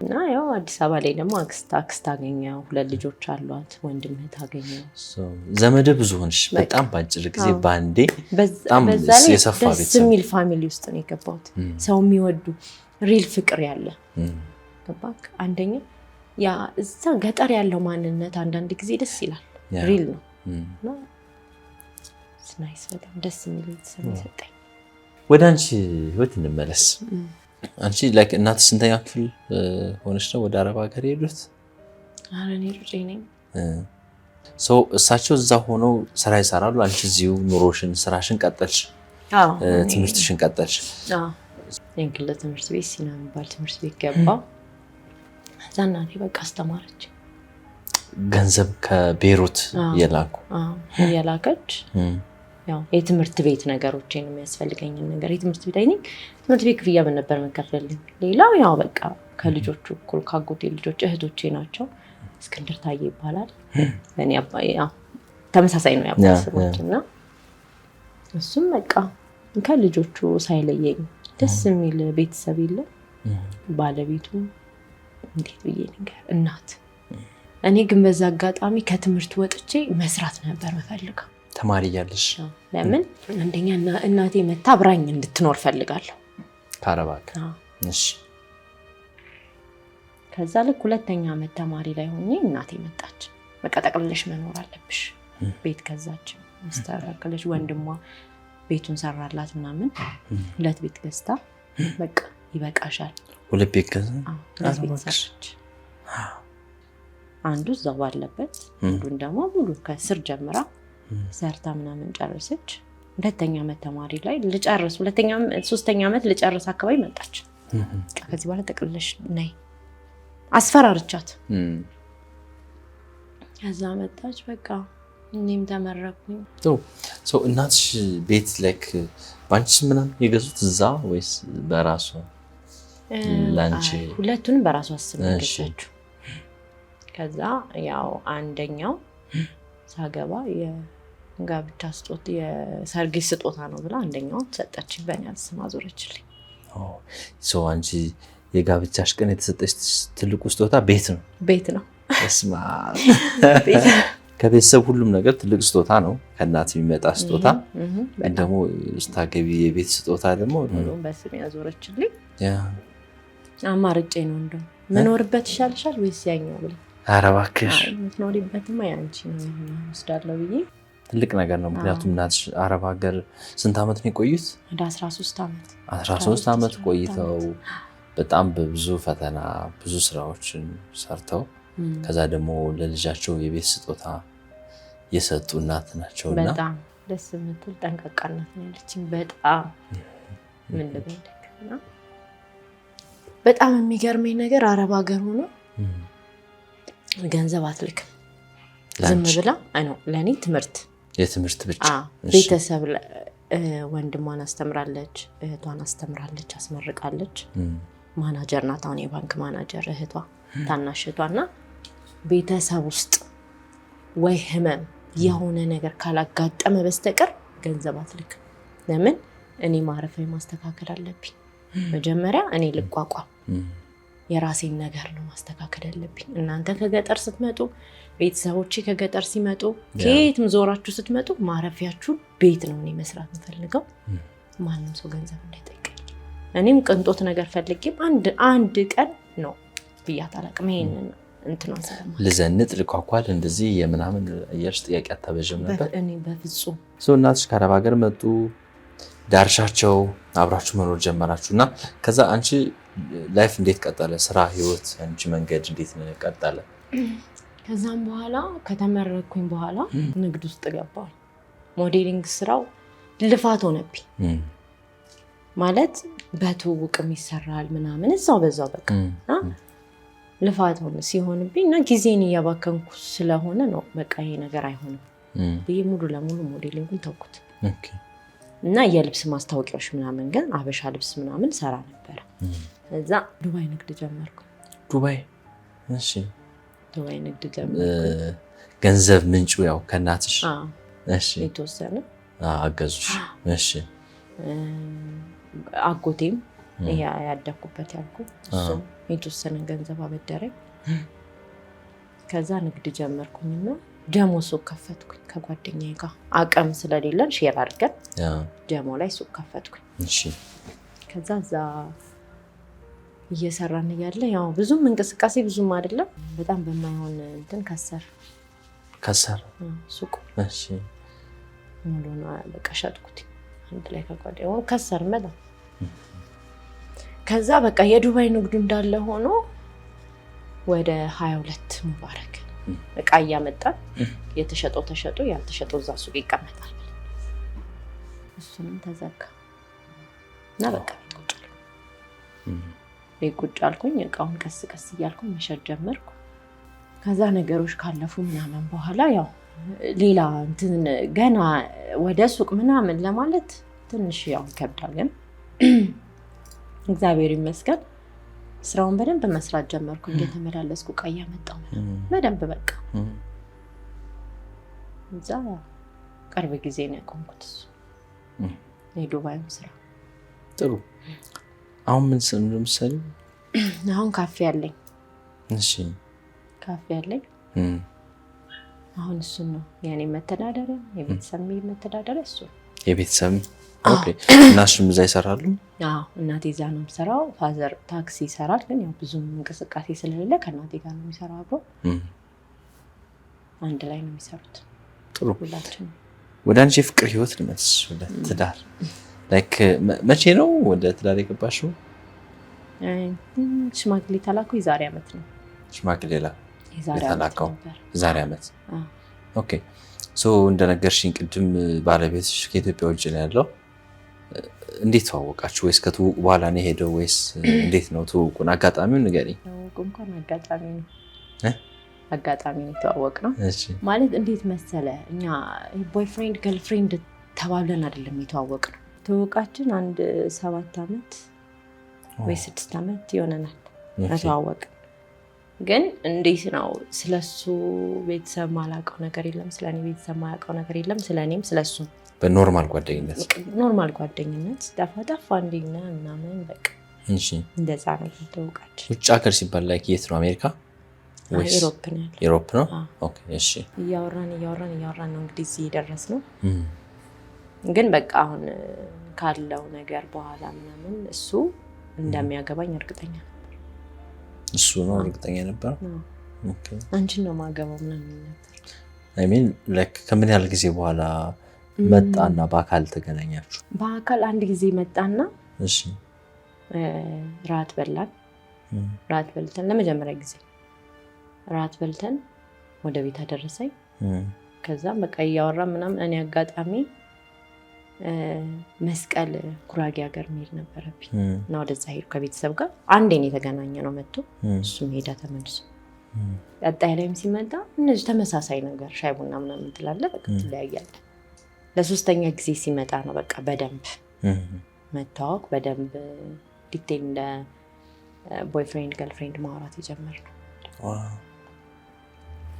እና ያው አዲስ አበባ ላይ ደግሞ አክስት አገኘው፣ 2 ልጆች አሏት፣ ወንድም እህት አገኘው። ዘመድ ብዙ ሆንሽ በጣም ባጭር ጊዜ ባንዴ። በጣም የሰፋ ቤተሰብ ደስ የሚል ፋሚሊ ውስጥ ነው የገባሁት። ሰው የሚወዱ ሪል ፍቅር ያለ ገባክ። አንደኛ ያ እዛ ገጠር ያለው ማንነት አንዳንድ ጊዜ ደስ ይላል፣ ሪል ነው። እና ስናይስ በጣም ደስ የሚል ቤተሰብ ሰጠኝ። ወደ አንቺ ህይወት እንመለስ። አንቺ ላይክ እናት ስንተኛ ክፍል ሆነሽ ነው ወደ አረብ ሀገር የሄዱት? ኧረ እኔ ሩጬ ነኝ። እሳቸው እዛ ሆነው ስራ ይሰራሉ፣ አንቺ እዚሁ ኑሮሽን ስራሽን ቀጠልሽ፣ ትምህርትሽን ቀጠልሽ። የግል ትምህርት ቤት ሲና የሚባል ትምህርት ቤት ገባሁ። እዛ እናቴ በቃ አስተማረች። ገንዘብ ከቤሩት የላከች ያው የትምህርት ቤት ነገሮችን የሚያስፈልገኝን ነገር የትምህርት ቤት ትምህርት ቤት ክፍያ ምን ነበር መከፈልልኝ። ሌላው ያው በቃ ከልጆቹ እኩል ካጎቴ ልጆች እህቶቼ ናቸው። እስክንድር ታዬ ይባላል። ለኔ ያው ተመሳሳይ ነው ያባስቦት እና እሱም በቃ ከልጆቹ ሳይለየኝ ደስ የሚል ቤተሰብ የለም። ባለቤቱ እንዴት ብዬ ነገር እናት። እኔ ግን በዛ አጋጣሚ ከትምህርት ወጥቼ መስራት ነበር መፈልገው። ተማሪ ያለሽ? ለምን አንደኛ እናቴ መታ አብራኝ እንድትኖር ፈልጋለሁ ከአረብ ሀገር። እሺ። ከዛ ልክ 2ኛ ዓመት ተማሪ ላይ ሆኜ እናቴ መጣች። በቃ ጠቅልለሽ መኖር አለብሽ። ቤት ከዛች መስተካከለሽ። ወንድሟ ቤቱን ሰራላት ምናምን 2 ቤት ገዝታ በቃ ይበቃሻል። 2 ቤት ገዛ? 2 ቤት ሰራች። አንዱ እዛው ባለበት፣ አንዱን ደግሞ ሙሉ ከስር ጀምራ ሰርታ ምናምን ጨረሰች። 2ኛ ዓመት ተማሪ ላይ ልጨርስ 3ኛ ዓመት ልጨርስ አካባቢ መጣች። ከዚህ በኋላ ጠቅልለሽ ነይ አስፈራርቻት። ከዛ መጣች። በቃ እኔም ተመረኩኝ። እናትሽ ቤት ላይክ ባንቺ ምናምን የገዙት እዛ ወይስ በራሱ? ላንቺ ሁለቱንም በራሱ አስበው ገዛችሁ። ከዛ ያው አንደኛው ሳገባ የጋብቻ ስጦታ የሰርግ ስጦታ ነው ብላ አንደኛው ሰጠችኝ በእኔ ስም አዞረችልኝ። አንቺ የጋብቻሽ ቀን የተሰጠች ትልቁ ስጦታ ቤት ነው። እስማ ከቤተሰብ ሁሉም ነገር ትልቅ ስጦታ ነው። ከእናት የሚመጣ ስጦታ ደግሞ ስታገቢ የቤት ስጦታ ደግሞ በስም ያዞረችልኝ። አማርጬ ነው እንደው ምኖርበት ይሻልሻል ወይስ ያኛው ብለ ኧረ እባክሽ ምትኖሪበትማ ያንቺ ነው ወስዳለሁ ብዬ ትልቅ ነገር ነው። ምክንያቱም እናትሽ አረብ ሀገር ስንት ዓመት ነው የቆዩት? ወደ 13 ዓመት 13 ዓመት ቆይተው በጣም በብዙ ፈተና ብዙ ስራዎችን ሰርተው ከዛ ደግሞ ለልጃቸው የቤት ስጦታ የሰጡ እናት ናቸውና በጣም ደስ የምትል ጠንቃቃ እናት ነው ያለችኝ። በጣም ምን ልበልክና በጣም የሚገርመኝ ነገር አረብ ሀገር ሆኖ ገንዘብ አትልክም ዝም ብላ ለኔ የትምህርት ብቻ ቤተሰብ ወንድሟን አስተምራለች፣ እህቷን አስተምራለች፣ አስመርቃለች። ማናጀር ናት፣ አሁን የባንክ ማናጀር እህቷ ታናሽ እህቷና ቤተሰብ ውስጥ ወይ ህመም የሆነ ነገር ካላጋጠመ በስተቀር ገንዘብ አትልክም። ለምን? እኔ ማረፊያ ማስተካከል አለብኝ። መጀመሪያ እኔ ልቋቋም የራሴን ነገር ነው ማስተካከል ያለብኝ። እናንተ ከገጠር ስትመጡ ቤተሰቦቼ ከገጠር ሲመጡ ከየትም ዞራችሁ ስትመጡ ማረፊያችሁ ቤት ነው እኔ መስራት የምፈልገው። ማንም ሰው ገንዘብ እንዳይጠይቀኝ። እኔም ቅንጦት ነገር ፈልጌም አንድ ቀን ነው ብያት አላውቅም። ይሄንን እንትናን ስለማለት ልዘንጥ ልኳኳል እንደዚህ የምናምን እያልሽ ጥያቄ አታበዥም ነበር? እኔ በፍጹም እናትሽ ከአረብ ሀገር መጡ፣ ዳርሻቸው አብራችሁ መኖር ጀመራችሁና ከዛ አንቺ ላይፍ እንዴት ቀጠለ? ስራ ህይወት አንቺ መንገድ እንዴት ቀጠለ? ከዛም በኋላ ከተመረኩኝ በኋላ ንግድ ውስጥ ገባሁ። ሞዴሊንግ ስራው ልፋት ሆነብኝ። ማለት በትውውቅም ይሰራል ምናምን እዛው በዛው በቃ ልፋት ሆነ ሲሆንብኝ እና ጊዜን እያባከንኩ ስለሆነ ነው በቃ ይሄ ነገር አይሆንም ብዬ ሙሉ ለሙሉ ሞዴሊንግን ተውኩት። እና የልብስ ማስታወቂያዎች ምናምን ግን አበሻ ልብስ ምናምን ሰራ ነበር። እዛ ዱባይ ንግድ ጀመርኩ። ዱባይ? እሺ ዱባይ ንግድ ጀመርኩ። ገንዘብ ምንጩ ያው ከእናትሽ? እሺ የተወሰነ አገዙሽ? እሺ አጎቴም ያደኩበት ያልኩ እሱ የተወሰነ ገንዘብ አበደረኝ። ከዛ ንግድ ጀመርኩኝና ጀሞ ሱቅ ከፈትኩኝ ከጓደኛዬ ጋር አቅም ስለሌለን ሼር አድርገን ጀሞ ላይ ሱቅ ከፈትኩኝ። እሺ ከዛ እዛ እየሰራን እያለ ያው ብዙም እንቅስቃሴ ብዙም አይደለም፣ በጣም በማይሆን እንትን ከሰር ሱቅ። እሺ ሙሉና በቃ ሸጥኩት አንድ ላይ ከጓደኛዬ ከሰር መጣ። ከዛ በቃ የዱባይ ንግዱ እንዳለ ሆኖ ወደ 22 ሙባረክ በቃ እያመጣን የተሸጠው ተሸጦ ያልተሸጠው እዛ ሱቅ ይቀመጣል። እሱንም ተዘጋ እና በቃ ቁጭ አልኩኝ። እቃውን ቀስ ቀስ እያልኩኝ መሸጥ ጀመርኩ። ከዛ ነገሮች ካለፉ ምናምን በኋላ ያው ሌላ እንትን ገና ወደ ሱቅ ምናምን ለማለት ትንሽ ያው ይከብዳል። ግን እግዚአብሔር ይመስገን ስራውን በደንብ መስራት ጀመርኩ። እየተመላለስኩ እቃ እያመጣሁ በደንብ በቃ እዛ ቅርብ ጊዜ ነው ያቆምኩት እሱ የዱባይ ስራ። ጥሩ። አሁን ምን ለምሳሌ አሁን ካፌ አለኝ። እሺ ካፌ አለኝ። አሁን እሱ ነው ያኔ መተዳደሪያ፣ የቤተሰብ መተዳደሪያ እሱ የቤተሰብ። ኦኬ። እናሽም እዛ ይሰራሉ? አዎ እናቴ እዛ ነው የምሰራው። ፋዘር ታክሲ ይሰራል፣ ግን ያው ብዙም እንቅስቃሴ ስለሌለ ከእናቴ ጋር ነው የሚሰራው አብሮ። አንድ ላይ ነው የሚሰሩት። ጥሩ። ሁላችንም ወደ አንቺ የፍቅር ህይወት ልመስ ወደ ትዳር ላይክ መቼ ነው ወደ ትዳር የገባሽው? ሽማግሌ ተላኩ የዛሬ ዓመት ነው። ሽማግሌ ተላከው የዛሬ ዓመት? ኦኬ። እንደነገርሽኝ ቅድም ባለቤትሽ ከኢትዮጵያ ውጭ ነው ያለው። እንዴት ተዋወቃችሁ? ወይስ ከትውውቅ በኋላ ነው ሄደው ወይስ እንዴት ነው ትውውቁን? አጋጣሚውን ንገሪኝ። ትውውቁ እንኳን አጋጣሚ ነው የተዋወቅነው። ማለት እንዴት መሰለ፣ እኛ ቦይፍሬንድ ገርልፍሬንድ ተባብለን አይደለም የተዋወቅነው። ትውውቃችን አንድ 7 ዓመት ወይ 6 ዓመት ይሆነናል ከተዋወቅን። ግን እንዴት ነው ስለሱ ቤተሰብ ማላውቀው ነገር የለም፣ ስለኔ ቤተሰብ ማላውቀው ነገር የለም፣ ስለኔም ስለሱ በኖርማል ጓደኝነት ጠፋ እንዲና ምናምን በቃ እሺ እንደዛ ነው ተውቃች። ውጭ ሀገር ሲባል ላይ የት ነው? አሜሪካ ወይስ ዩሮፕ ነው? ኦኬ እሺ። እያወራን ነው እንግዲህ እዚህ የደረስነው። ግን በቃ አሁን ካለው ነገር በኋላ ምናምን እሱ እንደሚያገባኝ እርግጠኛ ነበር። እሱ ነው እርግጠኛ ነበር? ኦኬ። አንቺን ነው ማገባው ምናምን ነበር። አይ ሚን ላይክ ከምን ያህል ጊዜ በኋላ መጣና በአካል ተገናኛችሁ? በአካል አንድ ጊዜ መጣና እሺ ራት በልተን ለመጀመሪያ ጊዜ ራት በልተን ወደ ቤት አደረሰኝ። ከዛ በቃ እያወራን ምናምን እኔ አጋጣሚ መስቀል ጉራጌ ሀገር መሄድ ነበረብኝ እና ወደዛ ሄድኩ ከቤተሰብ ጋር። አንዴ ነው የተገናኘ ነው መጥቶ እሱም ሄዳ ተመልሶ ቀጣይ ላይም ሲመጣ እነዚህ ተመሳሳይ ነገር ሻይ ቡና ምናምን ትላለህ፣ በቃ ትለያያለህ። ለሶስተኛ ጊዜ ሲመጣ ነው በቃ በደንብ መታወቅ፣ በደንብ ዲቴል እንደ ቦይፍሬንድ ገርልፍሬንድ ማውራት የጀመርነው።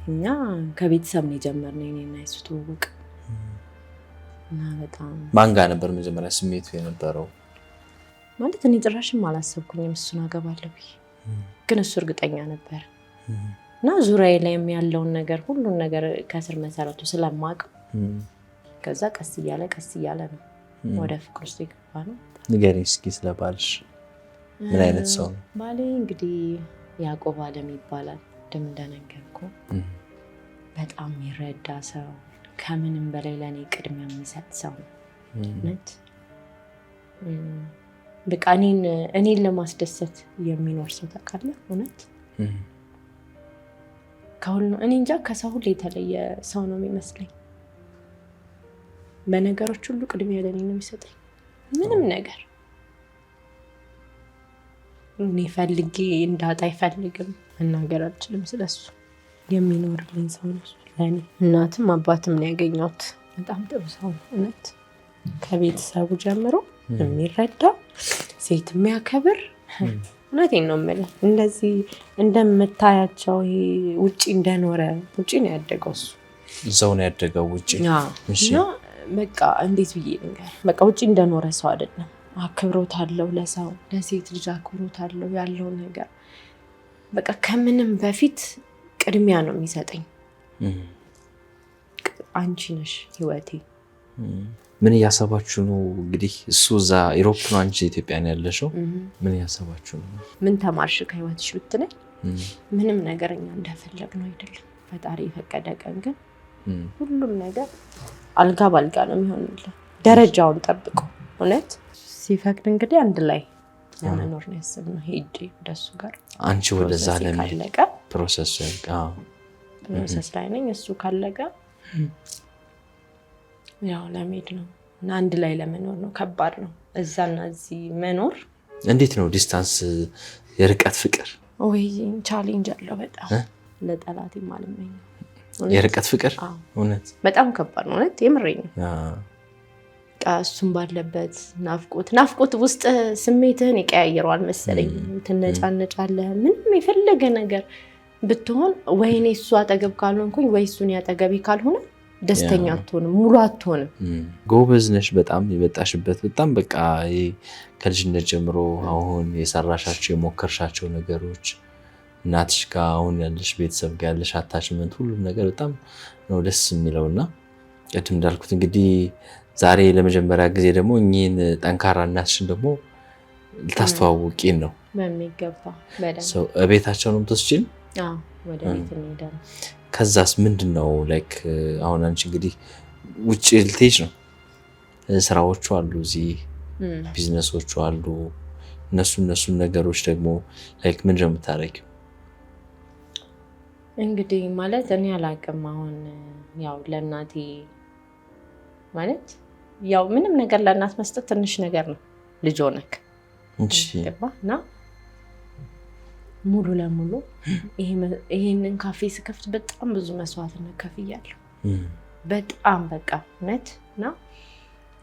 እና ከቤተሰብ ነው የጀመርነው እኔና እሱ ትውውቅ። እና በጣም ማን ጋር ነበር መጀመሪያ ስሜቱ የነበረው? ማለት እኔ ጭራሽም አላሰብኩኝም እሱን አገባለሁ ብዬ፣ ግን እሱ እርግጠኛ ነበር። እና ዙሪያዬ ላይ ያለውን ነገር ሁሉን ነገር ከስር መሰረቱ ስለማውቀው ከዛ ቀስ እያለ ነው ወደ ፍቅር ውስጥ የገባነው። ንገሪኝ እስኪ ስለ ባልሽ። ምን አይነት ሰው ነው? ባሌ እንግዲህ ያዕቆብ አለም ይባላል። እንደነገርኩ በጣም የሚረዳ ሰው፣ ከምንም በላይ ለኔ ቅድሚያ የሚሰጥ ሰው ነው። እውነት በቃ እኔን ለማስደሰት የሚኖር ሰው ታውቃለህ። እውነት ከሁሉ እኔ እንጃ ከሰው ሁሉ የተለየ ሰው ነው የሚመስለኝ። በነገሮች ሁሉ ቅድሚያ ለኔ ነው የሚሰጠኝ። ምንም ነገር እኔ ፈልጌ እንዳጣ አይፈልግም። መናገር አልችልም ስለሱ። የሚኖርልኝ ሰው ነው ለኔ። እናትም አባትም ነው ያገኘሁት። በጣም ጥሩ ሰው ነው እውነት። ከቤተሰቡ ጀምሮ የሚረዳ፣ ሴት የሚያከብር። እውነቴን ነው የምልህ። እንደዚህ እንደምታያቸው ውጪ እንደኖረ ውጪ ነው ያደገው እሱ። እዛው ነው ያደገው ውጪ። እና በቃ እንዴት ብዬ ልንገር፣ በቃ ውጪ እንደኖረ ሰው አይደለም። አክብሮት አለው ለሰው፣ ለሴት ልጅ አክብሮት አለው። ያለው ነገር በቃ ከምንም በፊት ቅድሚያ ነው የሚሰጠኝ። አንቺ ነሽ ህይወቴ። ምን እያሰባችሁ ነው እንግዲህ? እሱ እዛ ዩሮፕ ነው፣ አንቺ ኢትዮጵያ ነው ያለሽው። ምን እያሰባችሁ ነው? ምን ተማርሽ ከህይወትሽ ብትለኝ ምንም ነገር እኛ እንደፈለግ ነው አይደለም። ፈጣሪ የፈቀደ ቀን ግን ሁሉም ነገር አልጋ ባልጋ ነው የሚሆንልህ፣ ደረጃውን ጠብቆ። እውነት ሲፈቅድ እንግዲህ አንድ ላይ ለመኖር ነው ያሰብነው። ሄጄ ወደሱ ጋር አንቺ ወደዛ ለመሄድ ፕሮሰስ ላይ ነኝ። እሱ ካለቀ ያው ለመሄድ ነው እና አንድ ላይ ለመኖር ነው። ከባድ ነው እዛና እዚህ መኖር። እንዴት ነው ዲስታንስ፣ የርቀት ፍቅር? ወይ ቻሌንጅ አለው በጣም። ለጠላቴ ማለመኝ የርቀት ፍቅር እውነት በጣም ከባድ ነው። እውነት የምሬኝ ነው። እሱም ባለበት ናፍቆት ውስጥ ስሜትህን ይቀያየረዋል መሰለኝ። ትነጫነጫለህ። ምንም የፈለገ ነገር ብትሆን ወይኔ እሱ አጠገብ ካልሆንኩኝ ወይ እሱን ያጠገቢ ካልሆነ ደስተኛ አትሆንም፣ ሙሉ አትሆንም። ጎበዝ ነሽ በጣም። የመጣሽበት በጣም በቃ ከልጅነት ጀምሮ አሁን የሰራሻቸው የሞከርሻቸው ነገሮች፣ እናትሽ ጋር አሁን ያለሽ ቤተሰብ ጋር ያለሽ አታችመንት፣ ሁሉም ነገር በጣም ነው ደስ የሚለውና ቅድም እንዳልኩት እንግዲህ ዛሬ ለመጀመሪያ ጊዜ ደግሞ እኚህን ጠንካራ እናትሽን ደግሞ ልታስተዋውቂን ነው። በሚገባ በደንብ ቤታቸው ነው የምትወስጂን? አዎ ወደ ቤት እንሄዳለን። ከዛስ ምንድነው ላይክ አሁን አንቺ እንግዲህ ውጭ ልትሄጂ ነው፣ ስራዎቹ አሉ እዚህ ቢዝነሶቹ አሉ። እነሱን ነገሮች ደግሞ ላይክ ምንድነው የምታደርጊው? እንግዲህ ማለት እኔ አላውቅም። አሁን ያው ለእናቴ ማለት ያው ምንም ነገር ለእናት መስጠት ትንሽ ነገር ነው። ልጅ ሆነክ እና ሙሉ ለሙሉ ይሄንን ካፌ ስከፍት በጣም ብዙ መስዋዕትነት ከፍያለሁ። በጣም በቃ እውነት እና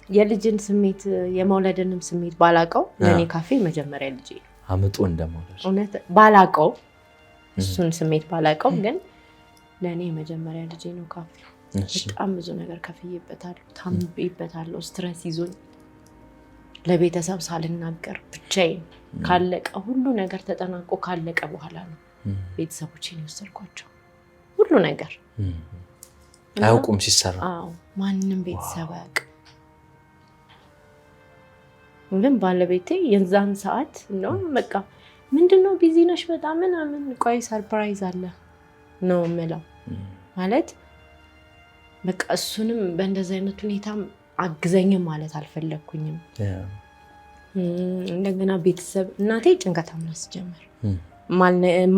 የልጅን ስሜት የመውለድንም ስሜት ባላቀው ለኔ ካፌ መጀመሪያ ልጅ አመጡ እንደማውለድ እውነት ባላቀው እሱን ስሜት ባላቀው ግን ለኔ የመጀመሪያ ልጄ ነው ካፌው በጣም ብዙ ነገር ከፍዬበታለሁ ታምቤበታለሁ ስትረስ ይዞኝ ለቤተሰብ ሳልናገር ብቻዬን ካለቀ ሁሉ ነገር ተጠናቆ ካለቀ በኋላ ነው ቤተሰቦቼን ይወሰድኳቸው ሁሉ ነገር አያውቁም ሲሰራ አዎ ማንንም ቤተሰብ አያውቅም ግን ባለቤቴ የዛን ሰዓት ነው በቃ ምንድነው ቢዚ ነሽ በጣም ምናምን ቆይ ሰርፕራይዝ አለ ነው የምለው ማለት በቃ እሱንም በእንደዚህ አይነት ሁኔታ አግዘኝም ማለት አልፈለኩኝም እንደገና ቤተሰብ እናቴ ጭንቀታም ናት ጀመር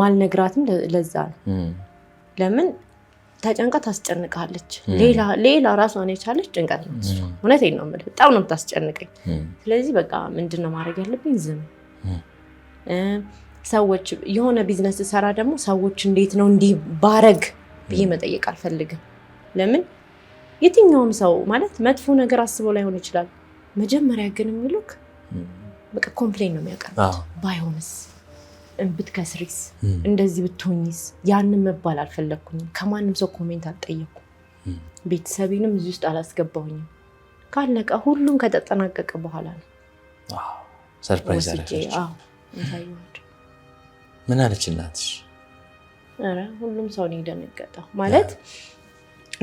ማልነግራትም ለዛ ነው ለምን ተጨንቃ ታስጨንቃለች ሌላ ራሷን የቻለች ጭንቀት ነው እውነቴን ነው የምልህ በጣም ነው የምታስጨንቀኝ ስለዚህ በቃ ምንድነው ማድረግ ያለብኝ ዝም ሰዎች የሆነ ቢዝነስ ሰራ ደግሞ ሰዎች እንዴት ነው እንዲህ ባረግ ብዬ መጠየቅ አልፈልግም ለምን የትኛውም ሰው ማለት መጥፎ ነገር አስቦ ላይሆን ይችላል መጀመሪያ ግን የሚሉክ በቃ ኮምፕሌን ነው የሚያቀርቡት ባይሆንስ ብትከስሪስ እንደዚህ ብትሆኝስ ያንን መባል አልፈለኩኝም ከማንም ሰው ኮሜንት አልጠየኩም ቤተሰቤንም እዚህ ውስጥ አላስገባሁኝም ካለቀ ሁሉም ከተጠናቀቀ በኋላ ነው ሰርፕራይዝ አለች ምን አለች እናትሽ አረ ሁሉም ሰው ነው የደነገጠው ማለት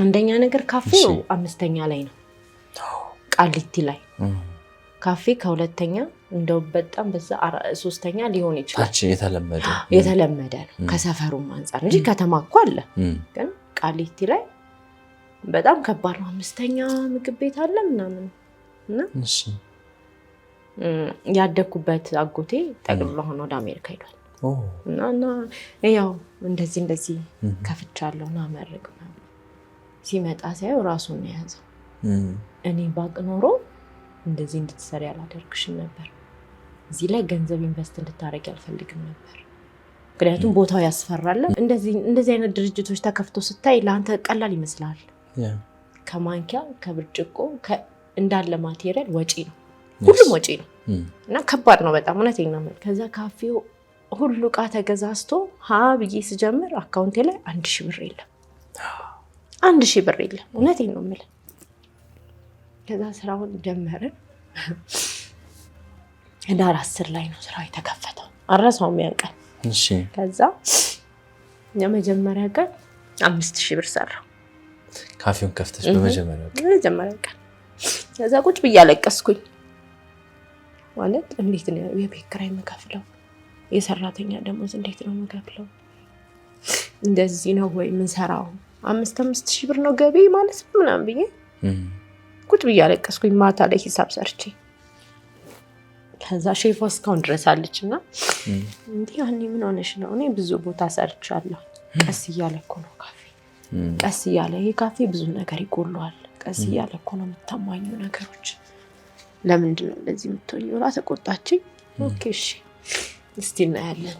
አንደኛ ነገር ካፌው 5ኛ ላይ ነው ቃሊቲ ላይ ካፌ ከሁለተኛ እንደው በጣም በዛ 3ኛ ሊሆን ይችላል ታች የተለመደ ነው ከሰፈሩም አንፃር እንጂ ከተማ እኮ አለ ግን ቃሊቲ ላይ በጣም ከባድ ነው 5ኛ ምግብ ቤት አለ ምናምን እና እሺ ያደኩበት አጎቴ ጠቅልሎ ሆኖ ወደ አሜሪካ ሄዷል እና ያው እንደዚህ ከፍቻለሁና መረቅ ሲመጣ ሳይው ራሱን ነው ያዘው እኔ ባቅ ኖሮ እንደዚህ እንድትሰሪ ያላደርግሽም ነበር እዚህ ላይ ገንዘብ ኢንቨስት እንድታረጊ አልፈልግም ነበር ምክንያቱም ቦታው ያስፈራል እንደዚህ አይነት ድርጅቶች ተከፍቶ ስታይ ለአንተ ቀላል ይመስላል ከማንኪያ ከብርጭቆ እንዳለ ማቴሪያል ወጪ ነው ሁሉም ወጪ ነው እና ከባድ ነው በጣም እውነቴን ነው ከዛ ካፌው ሁሉ ዕቃ ተገዛዝቶ ብዬ ስጀምር አካውንቴ ላይ 1000 ብር የለም 1000 ብር የለም እውነቴን ነው የምልህ ከዛ ስራውን ጀመርን ህዳር 10 ላይ ነው ስራው የተከፈተው አረሳውም ያንቀል እሺ ከዛ የመጀመሪያ ቀን 5000 ብር ሰራው ካፌውን ከፍተሽ በመጀመሪያ ቀን ከዛ ቁጭ ብዬ አለቀስኩኝ ማለት እንዴት ነው የቤት ኪራይ የምከፍለው የሰራተኛ ደሞዝ እንዴት ነው የምከፍለው እንደዚህ ነው ወይ ምን ሰራው 5000 ብር ነው ገቢ ማለት ምናምን ብዬ ቁጭ ብዬ አለቀስኩኝ ማታ ላይ ሂሳብ ሰርቼ ከዛ ሼፍ እስካሁን ድረስ አለችና እንዴ ያኔ ምን ሆነሽ ነው እኔ ብዙ ቦታ ሰርቻለሁ ቀስ እያለ እኮ ነው ካፌ ቀስ እያለ ይሄ ካፌ ብዙ ነገር ይጎለዋል ቀስ እያለ እኮ ነው የምታማኙ ነገሮች ለምንድን ነው እንደዚህ የምትሆኚው ብላ ተቆጣችኝ ኦኬ እሺ እስቲ እናያለን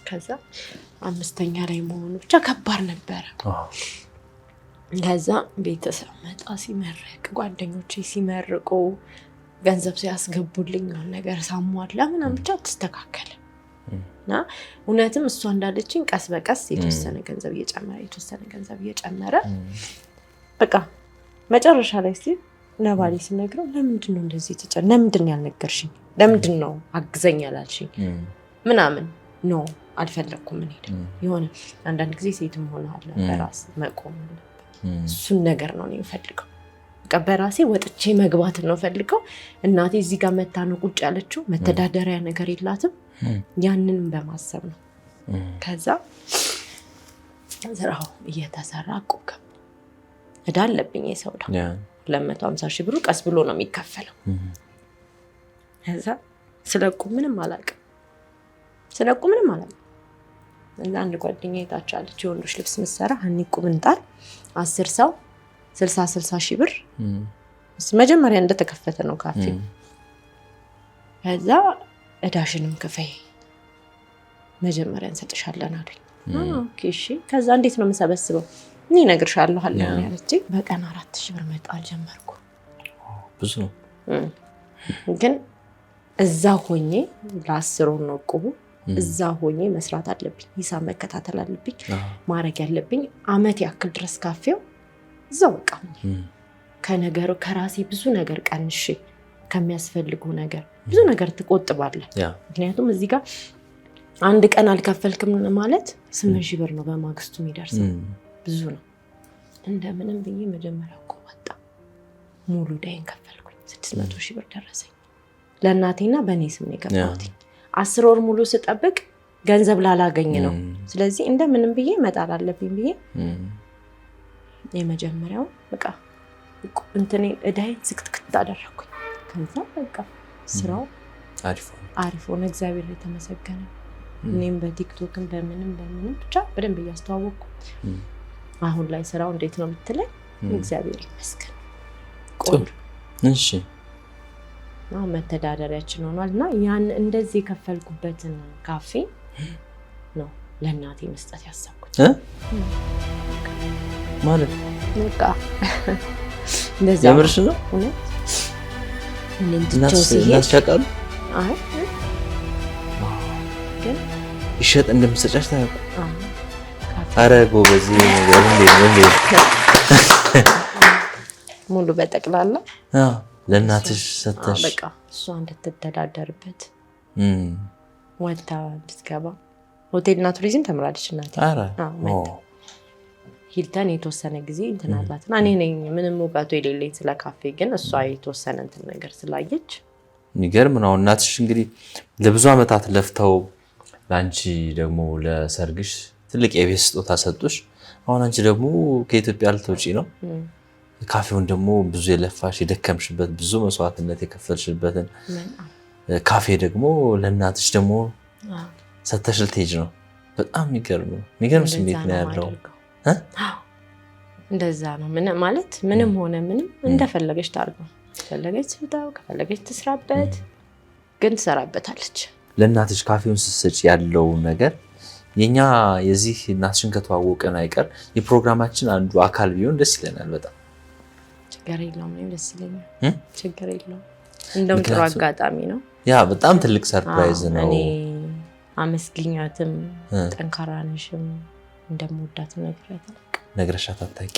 ከዛ 5ኛ ላይ መሆኑ ብቻ ከባድ ነበር ከዛ ቤተሰብ መጣ ሲመረቅ ጓደኞቼ ሲመርቁ ገንዘብ ሲያስገቡልኝ ነገር ሳሟላ ምናምን ብቻ ተስተካከለ እና እውነትም እሷ እንዳለችኝ ቀስ በቀስ የተወሰነ ገንዘብ እየጨመረ በቃ መጨረሻ ላይ ነባሌ ሲነግረው ለምንድን ነው እንደዚህ ለምንድን ነው ያልነገርሽኝ ለምንድን ነው አግዘኝ ያላልሽኝ ምናምን ነው አልፈለኩም እኔ የሆነ አንዳንድ ጊዜ ሴትም ሆነሃል በራስ መቆም እሱን ነገር ነው የምፈልገው በቃ በራሴ ወጥቼ መግባት ነው ፈልገው እናቴ እዚህ ጋር መታ ነው ቁጭ ያለችው መተዳደሪያ ነገር የላትም ያንንም በማሰብ ነው ከዛ ዘራው እየተሰራ ቆቀ እዳለብኝ የሰውዳ 250,000 ብር ቀስ ብሎ ነው የሚከፈለው ከዛ ስለቁ ምንም አላውቅም እና አንድ ጓደኛዬ ታቻለች የወንዶች ልብስ መስራ ሀኒቁ ብንጣል 10 ሰው 60,000 ብር መጀመሪያ እንደተከፈተ ነው ካፌ ከዛ እዳሽንም ክፈይ መጀመሪያ እንሰጥሻለን አለኝ ኦኬ እሺ ከዛ እንዴት ነው የምሰበስበው እኔ እነግርሻለሁ አለኝ ያለችኝ በቀን 4,000 ብር መጣል ጀመርኩ ብዙ ግን እዛ ሆኜ ለ10 ነው ቆቡ እዛ ሆኜ መስራት አለብኝ ሂሳብ መከታተል አለብኝ ማረግ ያለብኝ አመት ያክል ድረስ ካፌው እዛው በቃ ከነገሩ ከራሴ ብዙ ነገር ቀንሼ ከሚያስፈልጉ ነገር ብዙ ነገር ትቆጥባለህ ምክንያቱም እዚህ ጋር አንድ ቀን አልከፈልክም ማለት 8000 ብር ነው በማግስቱ የሚደርሰው ብዙ ነው እንደምንም ብዬ መጀመሪያ ቆጣ ሙሉ ዳይን ከፈልኩኝ 600,000 ብር ደረሰኝ ለእናቴና በኔ ስም ነው የከፈልኩት 10 ወር ሙሉ ስጠብቅ ገንዘብ ላላገኝ ነው ስለዚህ እንደምንም ብዬ መጣል አለብኝ ብዬ የመጀመሪያው በቃ እንትኔ እዳይን ዝክትክት አደረኩኝ ከዛ በቃ ስራው አሪፍ ሆነ እግዚአብሔር የተመሰገነ እኔም በቲክቶክም በምንም ብቻ በደንብ ያስተዋወቅኩ አሁን ላይ ስራው እንዴት ነው ብትለኝ እግዚአብሔር ይመስገን ቆንጆ እሺ ነው መተዳደሪያችን ሆኗልና ያን እንደዚህ ከፈልኩበትን ካፌ ነው ለእናቴ መስጠት ያሰብኩት ማለት በቃ እንደዛ ያምርሽ ነው እውነት እናስ ቻቃሉ አይ ግን ይሸጥ እንደምትሰጫሽ ታውቁ አረ ጎበዝ ነገር እንዴ ሙሉ በጠቅላላ ለእናትሽ ሰተሽ በቃ እሷ እንድትተዳደርበት ወጣ እንድትገባ ሆቴልና ቱሪዝም ተምራለች እናቴ ሂልተን የተወሰነ ጊዜ እንትን አላትና እኔ ነኝ ምንም እውቀቱ የሌለኝ ስለ ካፌ ግን እሷ የተወሰነ እንትን ነገር ስላየች የሚገርም ነው እናትሽ እንግዲህ ለብዙ አመታት ለፍተው ላንቺ ደግሞ ለሰርግሽ ትልቅ የቤት ስጦታ ሰጡሽ አሁን አንቺ ደግሞ ከኢትዮጵያ ልትወጪ ነው ካፌውን ደግሞ ብዙ የለፋሽ የደከምሽበት ብዙ መስዋዕትነት የከፈልሽበትን ካፌ ደግሞ ለእናትሽ ደግሞ ሰተሽ ልትሄጂ ነው በጣም የሚገርም ስሜት ነው ያለው እንደዛ ነው ማለት ምንም ሆነ ምንም እንደፈለገች ታርገው ፈለገች ትውጣው ከፈለገች ትስራበት ግን ትሰራበታለች ለእናትሽ ካፌውን ስትሰጪ ያለው ነገር የኛ የዚህ እናትሽን ከተዋወቀን አይቀር የፕሮግራማችን አንዱ አካል ቢሆን ደስ ይለናል በጣም ችግር የለውም ደስ ይለኛል ችግር የለውም እንደውም ጥሩ አጋጣሚ ነው ያ በጣም ትልቅ ሰርፕራይዝ ነው እኔ አመስግኛትም ጠንካራ ነሽም እንደምወዳት ነግረሻት አታውቂ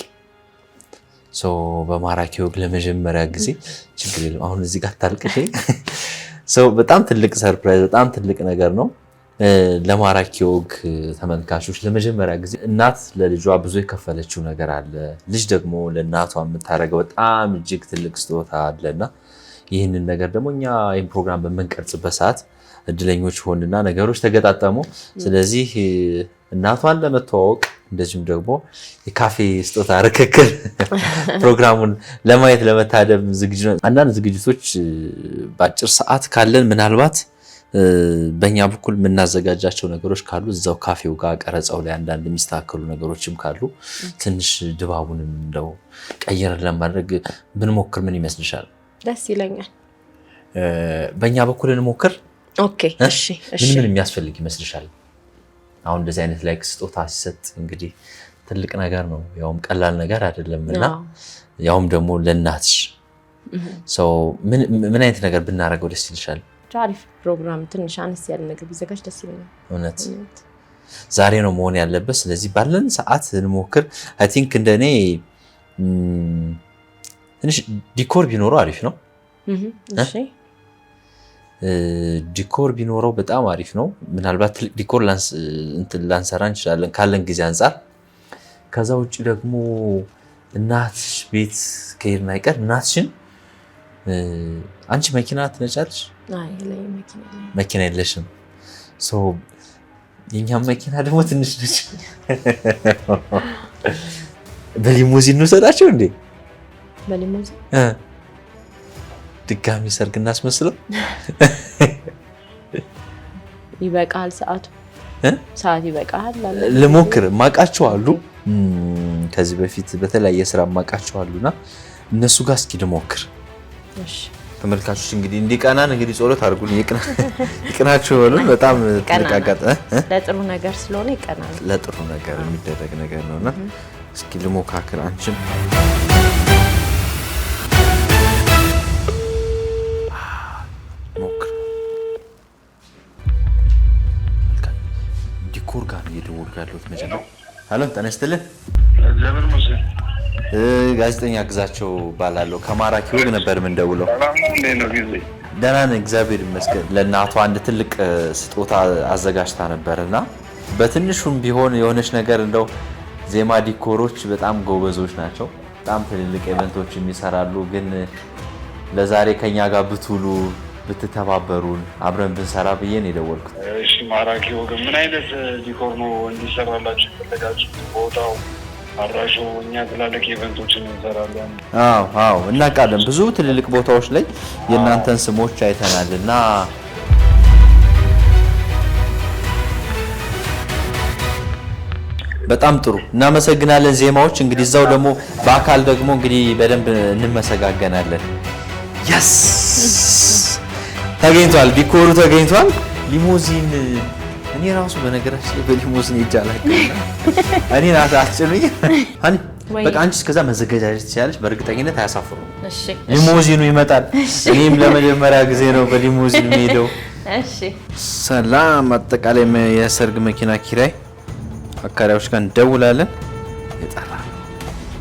በማራኪ ወግ ለመጀመሪያ ጊዜ ችግር የለውም አሁን እዚህ ጋር ታልቅሽ በጣም ትልቅ ሰርፕራይዝ በጣም ትልቅ ነገር ነው ለማራኪ ወግ ተመልካቾች ለመጀመሪያ ጊዜ እናት ለልጇ ብዙ የከፈለችው ነገር አለ ልጅ ደግሞ ለእናቷ የምታረገው በጣም እጅግ ትልቅ ስጦታ አለና ይህንን ነገር ደግሞ እኛ ይህን ፕሮግራም በመንቀርጽበት ሰዓት እድለኞች ሆንና ነገሮች ተገጣጣሙ ስለዚህ እናቷን ለመተዋወቅ እንደዚሁም ደግሞ የካፌ ስጦታ ርክክል ፕሮግራሙን ለማየት ለመታደም ዝግጁ ነን አንዳንድ ዝግጅቶች በአጭር ሰዓት ካለን ምናልባት በእኛ በኩል የምናዘጋጃቸው ነገሮች ካሉ እዛው ካፌው ጋር ቀረጻው ላይ አንዳንድ የሚስተካከሉ ነገሮችም ካሉ ትንሽ ድባቡንም እንደው ቀየር ለማድረግ ብንሞክር ምን ይመስልሻል ደስ ይለኛል በእኛ በኩል እንሞክር ኦኬ እሺ ምን የሚያስፈልግ ይመስልሻል አሁን እንደዚህ አይነት ላይክ ስጦታ ሲሰጥ እንግዲህ ትልቅ ነገር ነው ያውም ቀላል ነገር አይደለምና ያውም ደግሞ ለእናትሽ ምን አይነት ነገር ብናረገው ደስ ይልሻል አሪፍ ፕሮግራም ትንሽ አነስ ያለ ነገር ቢዘጋጅ ደስ ይለኛል እውነት ዛሬ ነው መሆን ያለበት ስለዚህ ባለን ሰዓት እንሞክር አይ ቲንክ እንደኔ ትንሽ ዲኮር ቢኖረው አሪፍ ነው እሺ ዲኮር ቢኖረው በጣም አሪፍ ነው ምናልባት ዲኮር ላንሰራ እንችላለን ካለን ጊዜ አንፃር ከዛ ውጪ ደግሞ እናትሽ ቤት ከሄድን አይቀር እናትሽን አንቺ መኪና ትነጫለሽ አይ መኪና የለሽም የኛም መኪና ደግሞ ትንሽ ነች በሊሙዚን እንውሰዳቸው እንዴ በሊሙዚን ድጋሚ ሰርግ እናስመስለው ይበቃል ሰዓት ይበቃል ልሞክር ማቃቸው አሉ ከዚህ በፊት በተለያየ ስራ ማቃቸው አሉና እነሱ ጋር እስኪ ልሞክር እሺ ተመልካቾች እንግዲህ እንዲቀናን እንግዲህ ጸሎት አድርጉልኝ ይቅናችሁ ነው በጣም ተቃቀጠ ለጥሩ ነገር ስለሆነ ይቀናል ለጥሩ ነገር የሚደረግ ነገር ነውና እስኪ ልሞካክር አንቺም ዲኮር ጋር እየደወልኩ ያለሁት መጀመሪያ። ሄሎ ጤና ይስጥልን። ለምን መስል ጋዜጠኛ ግዛቸው ባላለሁ ከማራኪ ወግ ነበር ምን ደውለው። ነው ጊዜ ደህና ነኝ እግዚአብሔር ይመስገን። ለእናቷ አንድ ትልቅ ስጦታ አዘጋጅታ ነበርና በትንሹም ቢሆን የሆነች ነገር እንደው ዜማ ዲኮሮች በጣም ጎበዞች ናቸው። በጣም ትልልቅ ኢቨንቶች የሚሰራሉ። ግን ለዛሬ ከኛ ጋር ብትውሉ ብትተባበሩን አብረን ብንሰራ ብዬ ነው የደወልኩት። እሺ ማራኪ ወግ ምን አይነት ዲኮር ነው እንዲሰራላችሁ የፈለጋችሁ? ቦታው አራሹ እኛ ትላልቅ ኢቨንቶችን እንሰራለን። አዎ እናውቃለን። ብዙ ትልልቅ ቦታዎች ላይ የእናንተን ስሞች አይተናል እና በጣም ጥሩ እናመሰግናለን። ዜማዎች እንግዲህ እዛው ደግሞ በአካል ደግሞ እንግዲህ በደንብ እንመሰጋገናለን። yes ተገኝቷል፣ ዲኮሩ ተገኝቷል። ሊሞዚን እኔ ራሱ በነገራችን ላይ በሊሞዚን ይጃላል እኔ ናት አትጭኑኝ አኒ በቃ አንቺ እስከዛ መዘጋጀት ትችላለሽ። በእርግጠኝነት አያሳፍሩም። እሺ ሊሞዚኑ ይመጣል። እኔም ለመጀመሪያ ጊዜ ነው በሊሞዚን የምሄደው። እሺ ሰላም አጠቃላይ የሰርግ መኪና ኪራይ አካሪዎች ጋር እንደውላለን።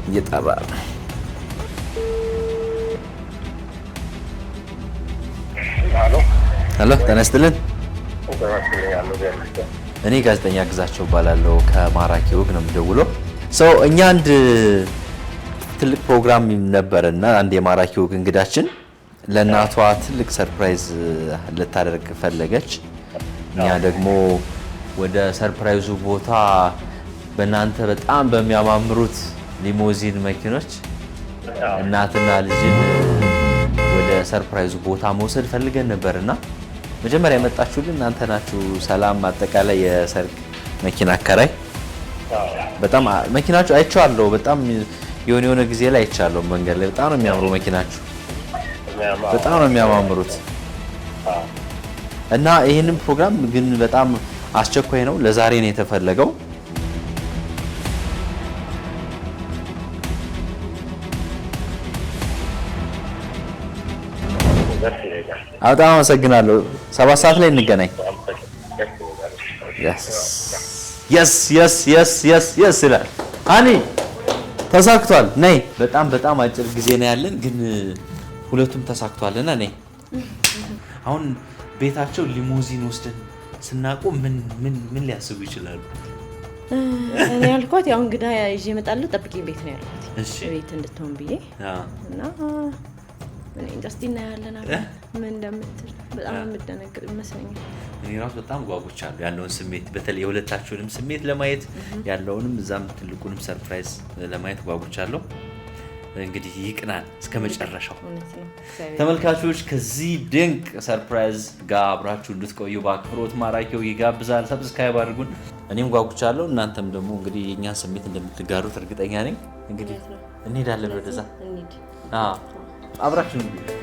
እየጠራ ሄሎ ጤና ይስጥልን። እኔ ጋዜጠኛ ግዛቸው ባላለው ከማራኪ ወግ ነው የምደውለው። እኛ አንድ ትልቅ ፕሮግራም ነበርና አንድ የማራኪ ወግ እንግዳችን ለእናቷ ትልቅ ሰርፕራይዝ ልታደርግ ፈለገች። እኛ ደግሞ ወደ ሰርፕራይዙ ቦታ በእናንተ በጣም በሚያማምሩት ሊሞዚን መኪኖች እናትና ልጅን ወደ ሰርፕራይዙ ቦታ መውሰድ ፈልገን ነበርና መጀመሪያ የመጣችሁልን እናንተ ናችሁ። ሰላም አጠቃላይ የሰርግ መኪና አከራይ። በጣም መኪናችሁ አይቻለሁ። በጣም የሆነ ጊዜ ላይ አይቻለሁ መንገድ ላይ። በጣም ነው የሚያምሩ መኪናችሁ፣ በጣም ነው የሚያማምሩት እና ይሄንን ፕሮግራም ግን በጣም አስቸኳይ ነው፣ ለዛሬ ነው የተፈለገው። በጣም አመሰግናለሁ። 7 ሰዓት ላይ እንገናኝ። yes ይላል አኒ ተሳክቷል። ነይ በጣም አጭር ጊዜ ነው ያለን፣ ግን ሁለቱም ተሳክቷልና ነይ። አሁን ቤታቸው ሊሞዚን ወስደን ስናቆ ምን ሊያስቡ ይችላሉ? እኔ ያልኳት ያው እንግዳ ይዤ እመጣለሁ ጠብቂኝ ቤት ነው ያልኳት። እሺ ቤት እንድትሆን ብዬ እና እኔ ኢንተረስት እናያለን ምን እንደምትል በጣም የምደነግጥ ይመስለኛል። እኔ ራሱ በጣም ጓጉቻለሁ ያለውን ስሜት፣ በተለይ የሁለታችሁንም ስሜት ለማየት ያለውንም እዛም ትልቁንም ሰርፕራይዝ ለማየት ጓጉቻለሁ። እንግዲህ ይቅናል እስከ መጨረሻው። ተመልካቾች ከዚህ ድንቅ ሰርፕራይዝ ጋር አብራችሁ እንድትቆዩ በአክብሮት ማራኪ ወግ ይጋብዛል። ሰብስክራይብ አድርጉን። እኔም ጓጉቻለሁ፣ እናንተም ደግሞ እንግዲህ የኛን ስሜት እንደምትጋሩት እርግጠኛ ነኝ። እንግዲህ እንሄዳለን ወደዛ። አብራችሁ እንግዲህ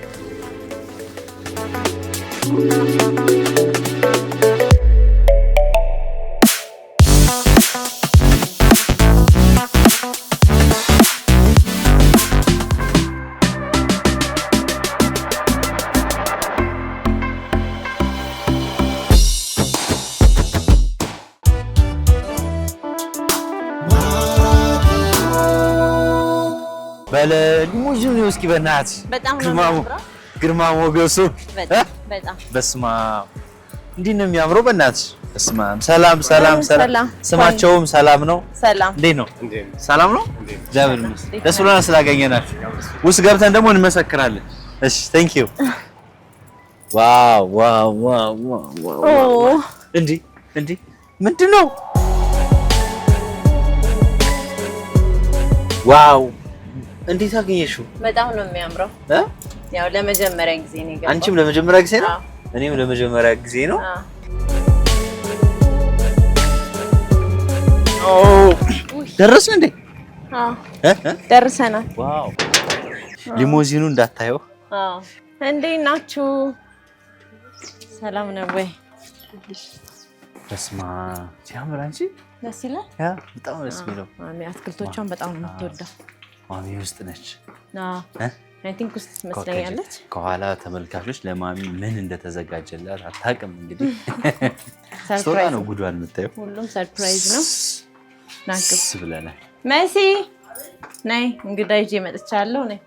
ሊሞዚኑ እስኪ በእናትሽ በጣም ግርማ ሞገሱ በጣም በስማ እንዴት ነው የሚያምረው! በእናትሽ በስማ ሰላም። ስማቸውም ሰላም ነው። ሰላም እንዴት ነው? ሰላም ነው። እግዚአብሔር ይመስገን። ደስ ብሎናል ስላገኘናችሁ። ውስጥ ገብተን ደግሞ እንመሰክራለን። እሺ ቴንክ ዩ። ዋው እንዴ ምንድን ነው? ዋው እንዴት አገኘሽው? በጣም ነው የሚያምረው። ያው ለመጀመሪያ ጊዜ ነው የገባው። አንቺም ለመጀመሪያ ጊዜ ነው? እኔም ለመጀመሪያ ጊዜ ነው። ደረስን እንዴ? ደርሰናል። ዋው ሊሞዚኑ እንዳታየው። እንዴት ናችሁ? ሰላም ነው ወይ? በስማ ሲያምር! አንቺ ደስ ይላል። በጣም ደስ የሚለው አትክልቶቿን በጣም ነው የምትወደው። ማሚ ውስጥ ነች። አይ ቲንክ ውስጥ ትመስለኛለች። ከኋላ ተመልካቾች ለማሚ ምን እንደተዘጋጀላት አታውቅም። እንግዲህ ስጦታ ነው ጉዷን የምታየው። ሁሉም ሰርፕራይዝ ነው። ናክስ ብለናል። መሲ ነይ እንግዳ ይዤ መጥቻለሁ። ነይ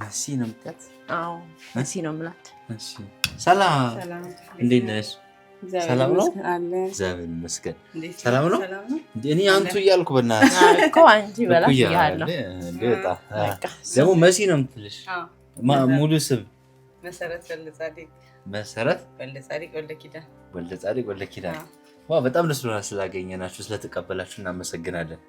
መሲ ነው የምትያት? አዎ መሲ ነው የምላት። እሺ ሰላም፣ እንዴት ነሽ? ሰላም ነው? እግዚአብሔር ይመስገን። ሰላም ነው? እኔ አንቱ እያልኩ በእናትህ እኮ አንቺ በላ እያለሁ ደግሞ መሲ ነው የምትልሽ። ሙሉ ስም መሰረት ወልደጻድቅ። መሰረት ወልደጻድቅ ወልደኪዳን። ወልደጻድቅ ወልደኪዳን። ዋው በጣም ደስ ብሎናል ስላገኘናችሁ፣ ስለተቀበላችሁ እናመሰግናለን።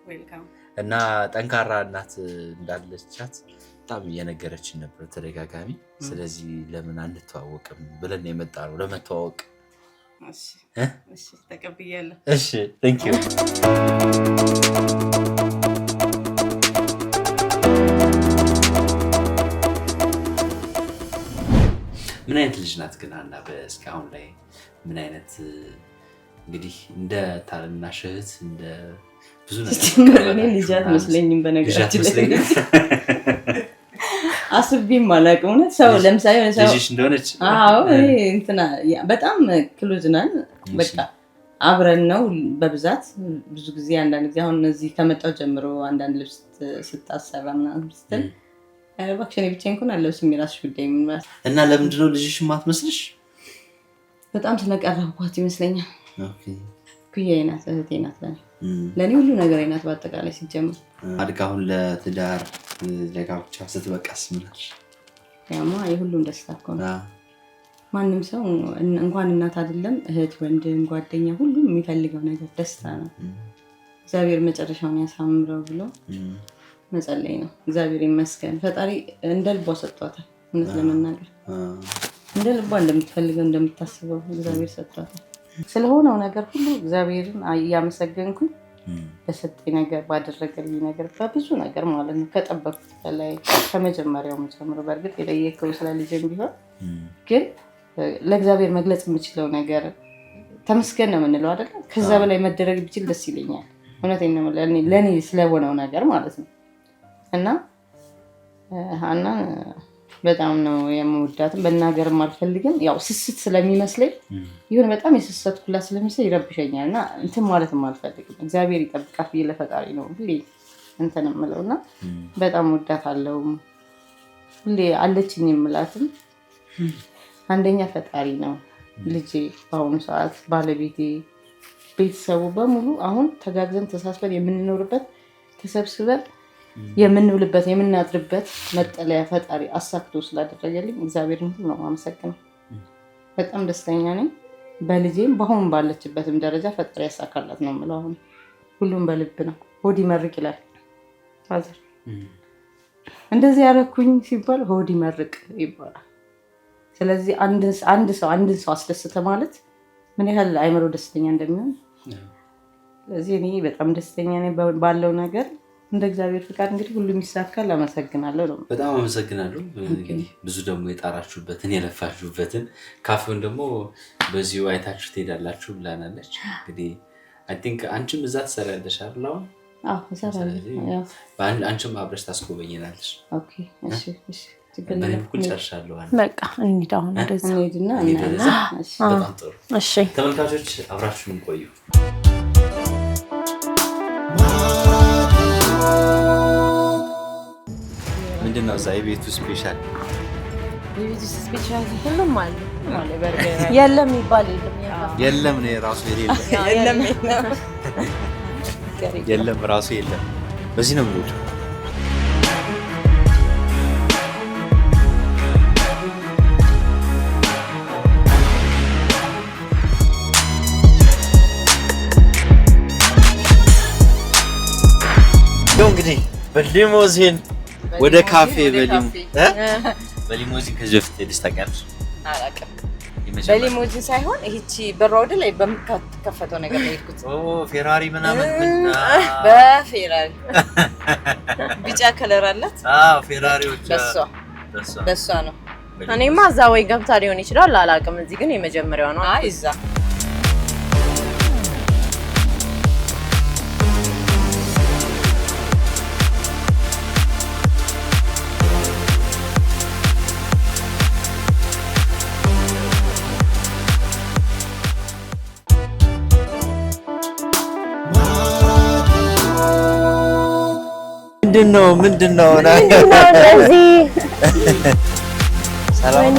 እና ጠንካራ እናት እንዳለቻት በጣም እየነገረችን ነበር ተደጋጋሚ። ስለዚህ ለምን አንተዋወቅም ብለን የመጣ ነው ለመተዋወቅ። እሺ ተቀብያለሁ። እሺ ቴንክ ዩ። ምን አይነት ልጅ ናት ግን ሀና? በእስካሁን ላይ ምን አይነት እንግዲህ እንደ ታናሽ እህት እንደ ብዙ ነገር እኔ ልጅ አትመስለኝም። በነገራችን ላይ አስቤም አላውቅም። እውነት ሰው ለምሳሌ ሰው ልጅሽ እንደሆነች እንትና በጣም ክሎዝ ነን። በቃ አብረን ነው በብዛት ብዙ ጊዜ። አንዳንድ ጊዜ አሁን እዚህ ከመጣሁ ጀምሮ አንዳንድ ልብስ ስታሰራ ምናምን ስትል እባክሽ እኔ ብቻዬን እንኳን አልለብስም የራስሽ ጉዳይ ምን ማለት እና ለምንድን ነው ልጅሽ የማትመስልሽ? በጣም ስለቀረብኳት ይመስለኛል። ኩያዬ ናት፣ እህቴ ናት። ለእኔ ሁሉ ነገር ናት በአጠቃላይ ሲጀምር። አድጋ አሁን ለትዳር ለጋብቻ ስትበቃስ ምን አልሽ? ያማ የሁሉም ደስታ እኮ ነው። ማንም ሰው እንኳን እናት አይደለም እህት፣ ወንድም፣ ጓደኛ ሁሉም የሚፈልገው ነገር ደስታ ነው። እግዚአብሔር መጨረሻውን ያሳምረው ብሎ መጸለይ ነው። እግዚአብሔር ይመስገን። ፈጣሪ እንደ ልቧ ሰጥቷታል። እውነት ለመናገር እንደ ልቧ እንደምትፈልገው እንደምታስበው እግዚአብሔር ሰጥቷታል። ስለሆነው ነገር ሁሉ እግዚአብሔርን እያመሰገንኩኝ በሰጠኝ ነገር ባደረገልኝ ነገር በብዙ ነገር ማለት ነው ከጠበቅኩት በላይ ከመጀመሪያው ጀምሮ። በእርግጥ የጠየቀው ስለ ልጅም ቢሆን ግን ለእግዚአብሔር መግለጽ የምችለው ነገር ተመስገን ነው የምንለው አይደለ? ከዛ በላይ መደረግ ቢችል ደስ ይለኛል። እውነቴን ነው ለእኔ ስለሆነው ነገር ማለት ነው። እና ሀናን በጣም ነው የምወዳትም በናገርም አልፈልግም። ያው ስስት ስለሚመስለኝ ይሁን በጣም የስሰትኩላት ስለሚመስለኝ ይረብሸኛል እና እንትን ማለትም አልፈልግም። እግዚአብሔር ይጠብቃት ብዬ ለፈጣሪ ነው ሁሌ እንትን የምለው እና በጣም ወዳታለሁ። ሁሌ አለችኝ የምላትም አንደኛ ፈጣሪ ነው። ልጄ በአሁኑ ሰዓት ባለቤቴ፣ ቤተሰቡ በሙሉ አሁን ተጋግዘን ተሳስበን የምንኖርበት ተሰብስበን የምንውልበት የምናድርበት መጠለያ ፈጣሪ አሳክቶ ስላደረገልኝ እግዚአብሔርን ሁሉ ነው የማመሰግነው። በጣም ደስተኛ ነኝ በልጄም በአሁን ባለችበትም ደረጃ ፈጣሪ ያሳካላት ነው የምለው። አሁን ሁሉም በልብ ነው። ሆድ ይመርቅ ይላል ፋዘር። እንደዚህ ያደረኩኝ ሲባል ሆድ ይመርቅ ይባላል። ስለዚህ አንድ ሰው አስደስተ ማለት ምን ያህል አይምሮ ደስተኛ እንደሚሆን። ስለዚህ እኔ በጣም ደስተኛ ነኝ ባለው ነገር። እንደ እግዚአብሔር ፍቃድ እንግዲህ ሁሉም ይሳካል። አመሰግናለሁ ነው። በጣም አመሰግናለሁ። እንግዲህ ብዙ ደግሞ የጣራችሁበትን የለፋችሁበትን ካፌውን ደግሞ በዚሁ አይታችሁ ትሄዳላችሁ ብላናለች። እንግዲህ አይ ቲንክ አንቺም እዛ ትሰሪያለሽ አይደል? አሁን እሰራለሁ። አንቺም አብረሽ ታስጎበኘናለሽ። ኦኬ እሺ እሺ። በእኔ በኩል ጨርሻለሁ። በቃ እንሂድ አሁን ወደዛ እንሂድና በጣም ጥሩ። እሺ ተመልካቾች አብራችሁን ቆዩ። ምንድን ነው እዛ የቤቱ ስፔሻል? የቤቱ ስፔሻል ሁሉም አለ። የለም ይባል የለም ነው ራሱ የለም ራሱ የለም። በዚህ ነው የምንሄደው። እንግዲህ በሊሞዚን ወደ ካፌ በሊሞዚን ከዚህ በፊት ሄደሽ ታውቂያለሽ? አላውቅም። በሊሞዚን ሳይሆን ይህቺ በሯ ወደ ላይ በምትከፈተው ነገር ነው የሄድኩት። ፌራሪ ምናምን በፌራሪ ቢጫ ከለር አላት። ፌራሪዎች በሷ ነው። እኔማ እዛ ወይ ገብታ ሊሆን ይችላል አላውቅም። እዚህ ግን የመጀመሪያው ነው። አይ እዛ ምንድነው እንደዚህ ሰላም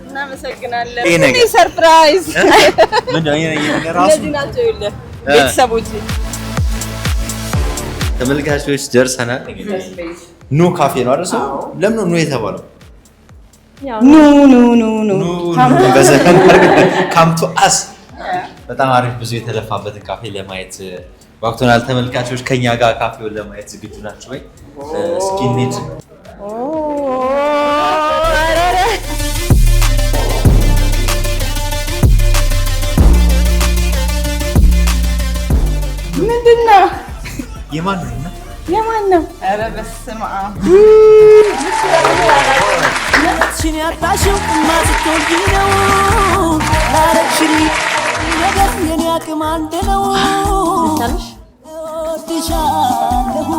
እናመሰግናለን። እኔ ሰርፕራይዝ ምንድነው ራሱ ናቸው ይለ ቤተሰቦች ተመልካቾች ደርሰናል። ኑ ካፌ ነው አይደል? ለምን ነው የተባለው? ኑ ካምቱ አስ በጣም አሪፍ ብዙ የተለፋበትን ካፌ ለማየት ወቅቱናል። ተመልካቾች ከኛ ጋር ካፌውን ለማየት ዝግጁ ናችሁ ወይ? እስኪ እንሂድ። ምንድነው? የማን ነው? ኧረ በስመ አብ ነፍስሽን ያጣሽው ማስተውጂ ነው አረግሽልኝ ነገር የኔ አቅም አንድ ነው እወድሻለሁ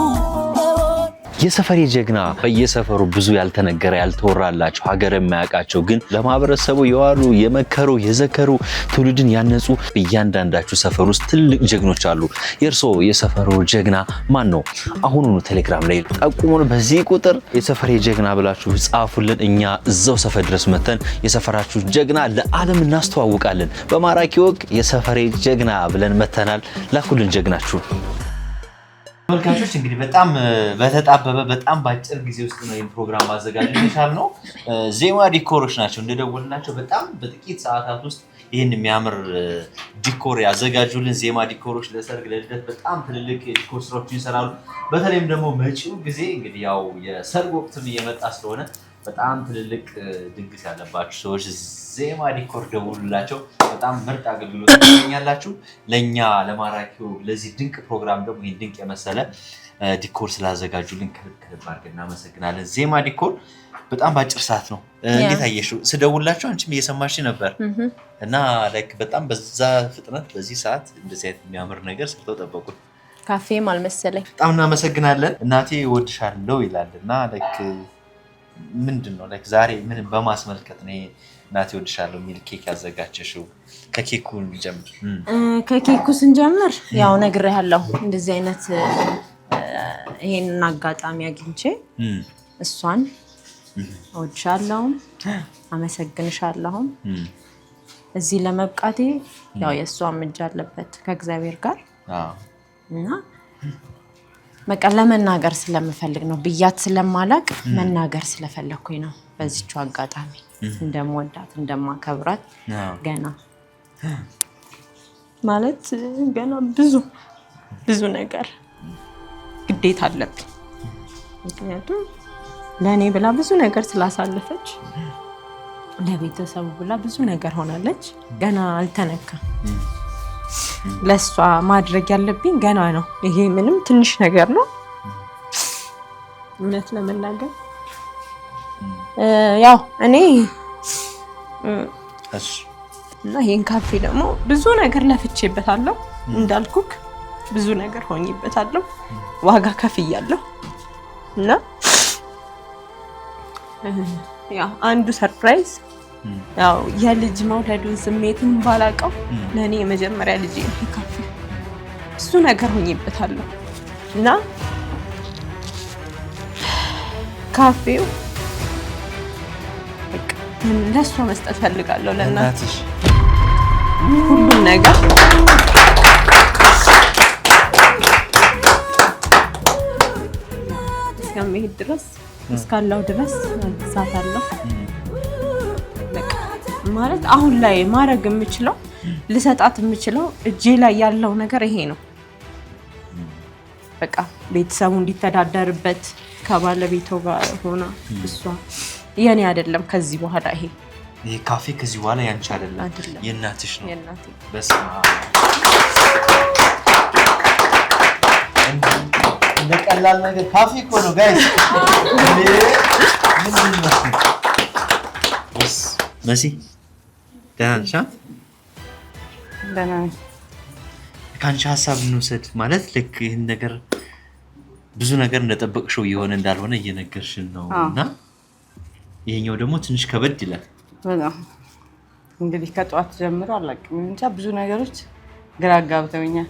የሰፈሬ ጀግና በየሰፈሩ ብዙ ያልተነገረ ያልተወራላቸው ሀገር የማያውቃቸው ግን ለማህበረሰቡ የዋሉ የመከሩ የዘከሩ ትውልድን ያነጹ እያንዳንዳችሁ ሰፈር ውስጥ ትልቅ ጀግኖች አሉ። የእርስዎ የሰፈሩ ጀግና ማን ነው? አሁኑኑ ቴሌግራም ላይ ጠቁሙን። በዚህ ቁጥር የሰፈሬ ጀግና ብላችሁ ጻፉልን። እኛ እዛው ሰፈር ድረስ መተን የሰፈራችሁ ጀግና ለዓለም እናስተዋውቃለን። በማራኪ ወግ የሰፈሬ ጀግና ብለን መተናል። ላኩልን ጀግናችሁ። ተመልካቾች እንግዲህ በጣም በተጣበበ በጣም ባጭር ጊዜ ውስጥ ነው ይሄን ፕሮግራም ማዘጋጀት የቻልነው። ዜማ ዲኮሮች ናቸው እንደደወልናቸው በጣም በጥቂት ሰዓታት ውስጥ ይሄን የሚያምር ዲኮር ያዘጋጁልን። ዜማ ዲኮሮች ለሰርግ ለልደት በጣም ትልልቅ ዲኮር ስራዎችን ይሰራሉ። በተለይም ደግሞ መጪው ጊዜ እንግዲህ ያው የሰርግ ወቅትም እየመጣ ስለሆነ በጣም ትልልቅ ድግስ ያለባችሁ ሰዎች ዜማ ዲኮር ደውሉላቸው። በጣም ምርጥ አገልግሎት ታገኛላችሁ። ለኛ ለማራኪው ለዚህ ድንቅ ፕሮግራም ደግሞ ይሄን ድንቅ የመሰለ ዲኮር ስላዘጋጁልን ከልብ አድርገን እናመሰግናለን። ዜማ ዲኮር በጣም ባጭር ሰዓት ነው። እንዴት አየሽው? ስደውላችሁ አንቺም እየሰማሽ ነበር እና ላይክ በጣም በዛ ፍጥነት በዚህ ሰዓት እንደዚህ አይነት የሚያምር ነገር ሰርተው ጠበቁን። ካፌም አልመሰለኝ። በጣም እናመሰግናለን። እናቴ እወድሻለሁ ይላልና ላይክ ምንድነው ላይክ ዛሬ ምን በማስመልከት ነው እናቴ እወድሻለሁ የሚል ኬክ ያዘጋጀሽው? ከኬኩ እንጀምር። ከኬኩ ስንጀምር ያው ነግሬሃለሁ እንደዚህ አይነት ይሄንን አጋጣሚ አግኝቼ እሷን እወድሻለሁ አመሰግንሻለሁ እዚህ ለመብቃቴ ያው የእሷም እጅ አለበት ከእግዚአብሔር ጋር እና በቃ ለመናገር ስለምፈልግ ነው ብያት ስለማላቅ መናገር ስለፈለኩኝ ነው። በዚህው አጋጣሚ እንደምወዳት እንደማከብራት ገና ማለት ገና ብዙ ነገር ግዴታ አለብኝ። ምክንያቱም ለእኔ ብላ ብዙ ነገር ስላሳለፈች ለቤተሰቡ ብላ ብዙ ነገር ሆናለች። ገና አልተነካም። ለሷ ማድረግ ያለብኝ ገና ነው። ይሄ ምንም ትንሽ ነገር ነው እውነት ለመናገር ያው እኔ እና ይሄን ካፌ ደግሞ ብዙ ነገር ለፍቼበታለሁ እንዳልኩክ ብዙ ነገር ሆኜበታለሁ ዋጋ ከፍያለሁ እና ያው አንዱ ሰርፕራይዝ ያው የልጅ መውለዱን ስሜቱን ባላቀው ለኔ የመጀመሪያ ልጅ ካፌ ብዙ ነገር ሆኜበታለሁ እና ካፌው ለሷ መስጠት ፈልጋለሁ ለእናትሽ ሁሉም ነገር እስከምሄድ ድረስ እስካለው ድረስ ሳታለሁ ማለት አሁን ላይ ማድረግ የምችለው ልሰጣት የምችለው እጄ ላይ ያለው ነገር ይሄ ነው። በቃ ቤተሰቡ እንዲተዳደርበት ከባለቤቱ ጋር ሆና እሷ የኔ አይደለም ከዚህ በኋላ ይሄ ካፌ ከዚህ በኋላ ያንቺ አይደለም የእናትሽ ነው። የእናቴ በስመ አብ እንደ ቀላል ነገር ካፌ እኮ ነው ጋይስ። መሲ ደህና ነሽ? ደህና ነኝ። ከአንቺ ሀሳብ እንውሰድ ማለት ልክ ይህን ነገር ብዙ ነገር እንደጠበቅሽው እየሆነ እንዳልሆነ እየነገርሽን ነው እና ይሄኛው ደግሞ ትንሽ ከበድ ይላል። በጣም እንግዲህ ከጠዋት ጀምሮ አላውቅም እንጃ ብዙ ነገሮች ግራ አጋብተውኛል።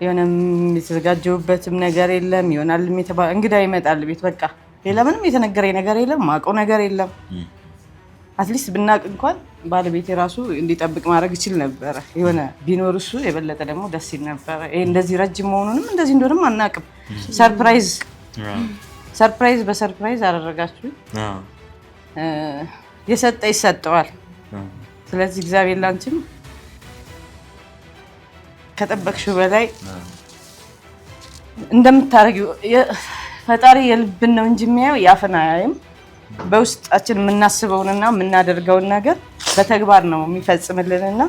የሆነም የተዘጋጀውበትም ነገር የለም ይሆናል እንግዳ ይመጣል ቤት በቃ ሌላ ምንም የተነገረኝ ነገር የለም ማቆ ነገር የለም አትሊስት ብናቅ እንኳን ባለቤቴ ራሱ እንዲጠብቅ ማድረግ ይችል ነበር የሆነ ቢኖር እሱ የበለጠ ደግሞ ደስ ይል ነበር ይሄ እንደዚህ ረጅም መሆኑንም እንደዚህ እንደሆነም አናቅም ሰርፕራይዝ በሰርፕራይዝ አደረጋችሁ የሰጠ ይሰጠዋል ስለዚህ እግዚአብሔር ላንቺም ከጠበቅሽው በላይ እንደምታረጊው ፈጣሪ የልብን ነው እንጂ የሚያየው ያፈና ያይም በውስጣችን የምናስበውንና የምናደርገውን ነገር በተግባር ነው የሚፈጽምልንና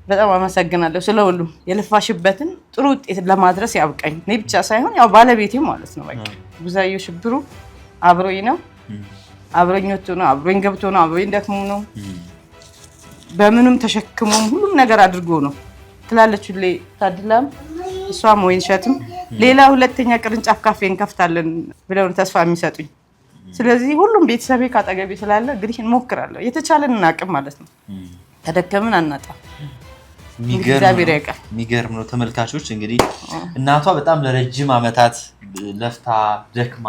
በጣም አመሰግናለሁ ስለሁሉ የለፋሽበትን ጥሩ ውጤት ለማድረስ ያብቃኝ እኔ ብቻ ሳይሆን ያው ባለቤቴ ማለት ነው በቃ ጉዛዩ ሽብሩ አብሮኝ ነው አብሮኝ ወጥቶ ነው አብሮኝ ገብቶ ነው አብሮኝ ደክሞ ነው በምንም ተሸክሞ ሁሉም ነገር አድርጎ ነው ትላለች ሁሌ ታድላም እሷም ወይንሸትም ሌላ ሁለተኛ ቅርንጫፍ ካፌ እንከፍታለን ብለው ተስፋ የሚሰጡኝ ስለዚህ ሁሉም ቤተሰቤ ካጠገቤ ስላለ እንግዲህ እንሞክራለን የተቻለንን አቅም ማለት ነው ተደከምን አናጣ የሚገርም ነው ተመልካቾች እንግዲህ እናቷ በጣም ለረጅም አመታት ለፍታ ደክማ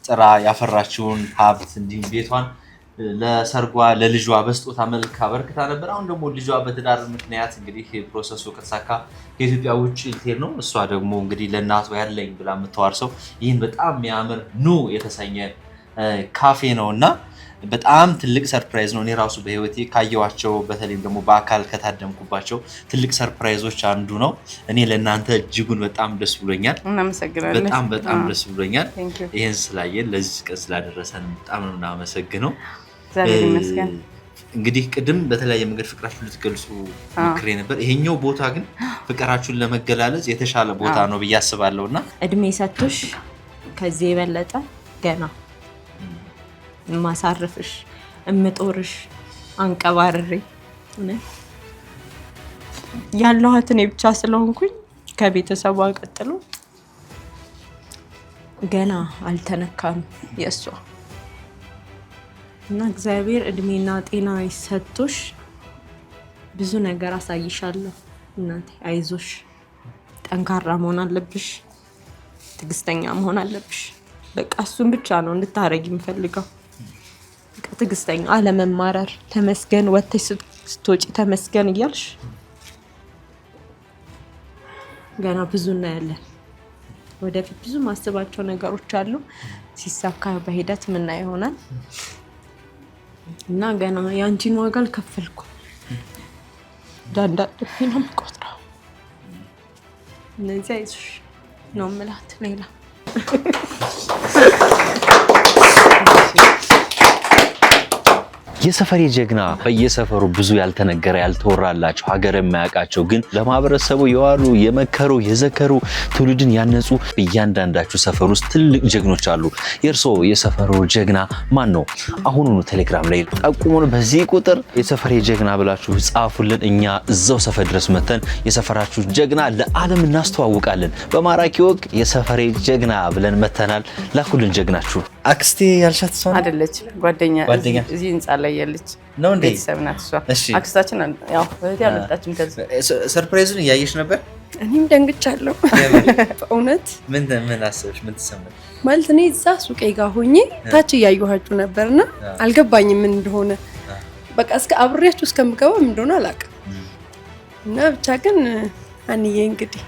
ጥራ ያፈራችውን ሀብት እንዲህ ቤቷን ለሰርጓ ለልጇ በስጦታ መልክ አበርክታ ነበር አሁን ደግሞ ልጇ በትዳር ምክንያት እንግዲህ ፕሮሰሱ ከተሳካ ከኢትዮጵያ ውጪ ልትሄድ ነው እሷ ደግሞ እንግዲህ ለእናቷ ያለኝ ብላ የምትዋርሰው ይህን በጣም የሚያምር ኑ የተሰኘ ካፌ ነውና በጣም ትልቅ ሰርፕራይዝ ነው እኔ ራሱ በህይወቴ ካየዋቸው በተለይም ደግሞ በአካል ከታደምኩባቸው ትልቅ ሰርፕራይዞች አንዱ ነው እኔ ለእናንተ እጅጉን በጣም ደስ ብሎኛል እናመሰግናለን በጣም ደስ ብሎኛል ይሄን ስላየን ለዚህ ቀን ስላደረሰን በጣም ነው እናመሰግነው እግዚአብሔር ይመስገን እንግዲህ ቅድም በተለያየ መንገድ ፍቅራችሁን ልትገልጹ ሞክሬ ነበር ይሄኛው ቦታ ግን ፍቅራችሁን ለመገላለጽ የተሻለ ቦታ ነው ብዬ አስባለሁና እድሜ ሰጥቶሽ ከዚህ የበለጠ ገና ማሳረፍሽ እምጦርሽ አንቀባርሬ ያለኋት እኔ ብቻ ስለሆንኩኝ ከቤተሰቧ ቀጥሎ ገና አልተነካም የእሷ እና እግዚአብሔር እድሜና ጤና ይሰጥቶሽ ብዙ ነገር አሳይሻለሁ እናቴ አይዞሽ ጠንካራ መሆን አለብሽ ትግስተኛ መሆን አለብሽ በቃ እሱን ብቻ ነው እንድታረጊ የምፈልገው ትግስተኛ አለመማረር ተመስገን ወጥተሽ ስትወጪ ተመስገን እያልሽ ገና ብዙ እናያለን ወደፊት ብዙ ማስባቸው ነገሮች አሉ ሲሳካ በሂደት ምን ይሆናል እና ገና ያንቺን ዋጋ አልከፈልኩ ዳንዳጥብኝ ነው የምቆጥረው እነዚህ አይዞሽ ነው የምላት ሌላ የሰፈሬ ጀግና በየሰፈሩ ብዙ ያልተነገረ ያልተወራላቸው ሀገር የማያውቃቸው ግን ለማህበረሰቡ የዋሉ የመከሩ የዘከሩ ትውልድን ያነጹ በእያንዳንዳችሁ ሰፈር ውስጥ ትልቅ ጀግኖች አሉ የእርሶ የሰፈሩ ጀግና ማን ነው አሁኑኑ ቴሌግራም ላይ ጠቁሙን በዚህ ቁጥር የሰፈሬ ጀግና ብላችሁ ጻፉልን እኛ እዛው ሰፈር ድረስ መተን የሰፈራችሁ ጀግና ለዓለም እናስተዋውቃለን በማራኪ ወግ የሰፈሬ ጀግና ብለን መተናል ላኩልን ጀግናችሁ አክስቴ ያልሻት ሰው አይደለች ጓደኛ እዚህ ህንጻ ላይ ያለች ነው እንዴ ቤተሰብ ናት እሷ አክስታችን ያው እህቴ አመጣችም ከዚህ ሰርፕራይዙን እያየሽ ነበር እኔም ደንግጫለሁ በእውነት ምን አሰብሽ ምን ተሰማሽ ማለት እኔ እዛ ሱቄ ጋር ሆኜ ታች እያየኋችሁ ነበርና አልገባኝም ምን እንደሆነ በቃ እስከ አብሬያችሁ እስከምገባ ምን እንደሆነ አላውቅም እና ብቻ ግን አንዬ እንግዲህ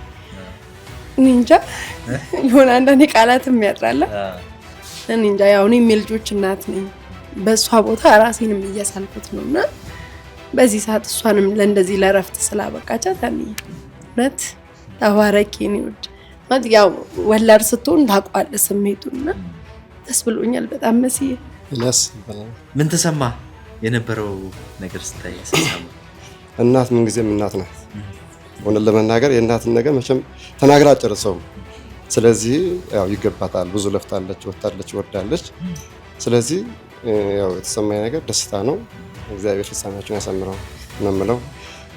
እንጃ የሆነ አንዳንዴ ቃላትም ያጥራል እንጃ ያው እኔም የልጆች እናት ነኝ በሷ ቦታ ራሴንም እያሳልኩት ነውና በዚህ ሰዓት እሷንም ለእንደዚህ ለረፍት ስላበቃቻት አንዬ ነት ተባረኪ ነው ማለት ያው ወላድ ስትሆን ታውቃለህ ስሜቱና ደስ ብሎኛል በጣም መስዬ ለስ ምን ተሰማ የነበረው ነገር ስታይ ሰማ እናት ምን ጊዜም እናት ናት ወንል ለመናገር የእናትን ነገር መቼም ተናግራ አጨርሰውም ስለዚህ ያው ይገባታል ብዙ ለፍታለች ወጣለች ወርዳለች ስለዚህ ያው የተሰማኝ ነገር ደስታ ነው እግዚአብሔር ፍጻሜያችሁን ያሳምረው ነው የምለው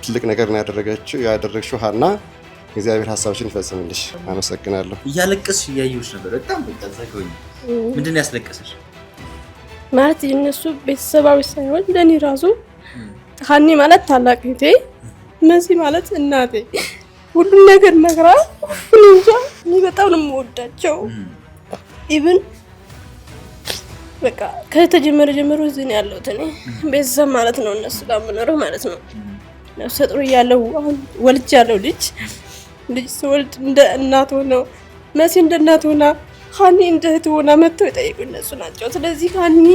ትልቅ ነገር ነው ያደረግሽው ሀና እግዚአብሔር ሐሳብሽን ይፈጽምልሽ አመሰግናለሁ እያለቀስሽ እያየሁሽ ነበር በጣም በቃ ምንድን ያስለቀሰሽ ማለት የነሱ ቤተሰባዊ ሳይሆን ለኔ ራሱ ሀኒ ማለት ታላቅ እህቴ መሲ ማለት እናቴ ሁሉን ነገር ነግራ እንጃ እኔ በጣም ነው የምወዳቸው። ኢቭን በቃ ከተጀመረ ጀምሮ እዚህ ነው ያለሁት እኔ ቤተሰብ ማለት ነው እነሱ ጋር የምኖረው ማለት ነው። ነፍሰ ጡር እያለሁ አሁን ወልጃለሁ። ልጅ ስወልድ እንደ እናት ሆነው መሲ እንደ እናት ሆና ሀኒ እንደ እህት ሆና መጥተው የጠየቁኝ እነሱ ናቸው። ስለዚህ ሀኒ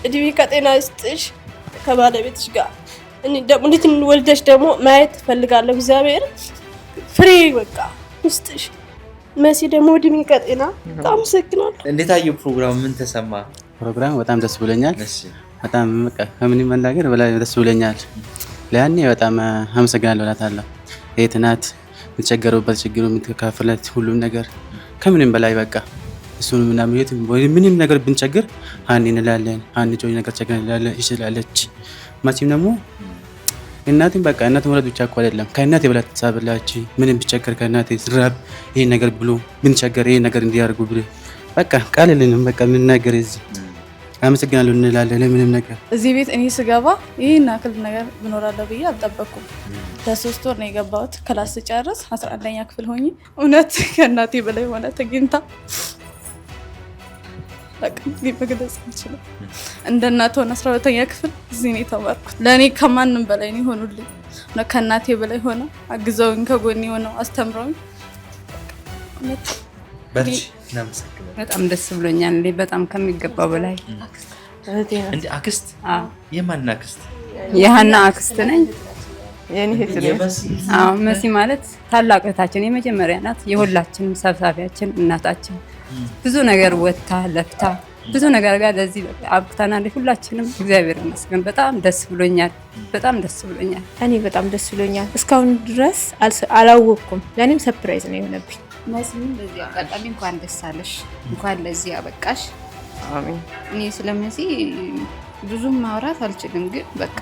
እድሜ ከጤና ይስጥሽ ከባለቤትሽ ጋር እኔ ደግሞ ልጅ ወልደሽ ደግሞ ማየት ፈልጋለሁ። እግዚአብሔር ፍሬ በቃ ይስጥሽ። መሲ ደግሞ እድሜ ከጤና በጣም አመሰግናለሁ። እንዴት አየሁ ፕሮግራሙ? ምን ተሰማ? ፕሮግራሙ በጣም ደስ ብሎኛል። በጣም ከምንም መናገር በላይ ደስ ብሎኛል። ለያኔ በጣም አመሰግናለሁ እላታለሁ። እህት ናት፣ የምትቸገሩበት ችግሩ የምትካፈለት ሁሉም ነገር ከምንም በላይ በቃ እሱን ምንም ነገር ብንቸግር ሀኒ እንላለን። ሀኒ ጆይ ነገር ቸገር ይችላለች። መቼም ደግሞ እናቴም በቃ እናት መውለድ ብቻ እኮ አይደለም ከእናቴ በላይ ተሳብላች። ምንም ብቸገር ከእናቴ ስራብ ይሄን ነገር ብሎ ብንቸገር ይሄን ነገር እንዲያርጉ ብሎ በቃ ቃል የለንም። በቃ ምን ነገር እዚህ አመሰግናለሁ እንላለን። ለምንም ነገር እዚህ ቤት እኔ ስገባ ይሄን አክል ነገር ብኖራለሁ ብዬ አልጠበቅኩም። ለሶስት ወር ነው የገባሁት። ክላስ ስጨርስ 11ኛ ክፍል ሆኜ እውነት ከእናቴ በላይ ሆነ ተገኝታ በቃ መግለጽ አልችልም። እንደ እናት ሆነ 12ኛ ክፍል እዚህ ነው የተማርኩት። ለእኔ ከማንም በላይ ነው የሆኑልኝ። ከእናቴ በላይ ሆነ አግዘውኝ ከጎኔ ሆነው አስተምረውኝ በጣም ደስ ብሎኛል። እንዴ በጣም ከሚገባው በላይ እንዴ አክስት? የማን አክስት? የሀና አክስት ነኝ። የኔ እህት ነች። መሲ ማለት ታላቅ እህታችን የመጀመሪያ ናት። የሁላችንም ሰብሳቢያችን እናታችን ብዙ ነገር ወጥታ ለፍታ ብዙ ነገር ጋር ለዚህ አብቅታናል። ሁላችንም እግዚአብሔር ይመስገን። በጣም ደስ ብሎኛል። በጣም ደስ ብሎኛል። እኔ በጣም ደስ ብሎኛል። እስካሁን ድረስ አላወቅኩም። ለእኔም ሰርፕራይዝ ነው የሆነብኝ። መስሚ በዚህ አጋጣሚ እንኳን ደስ አለሽ፣ እንኳን ለዚህ ያበቃሽ። አሜን። እኔ ስለመሲ ብዙም ማውራት አልችልም፣ ግን በቃ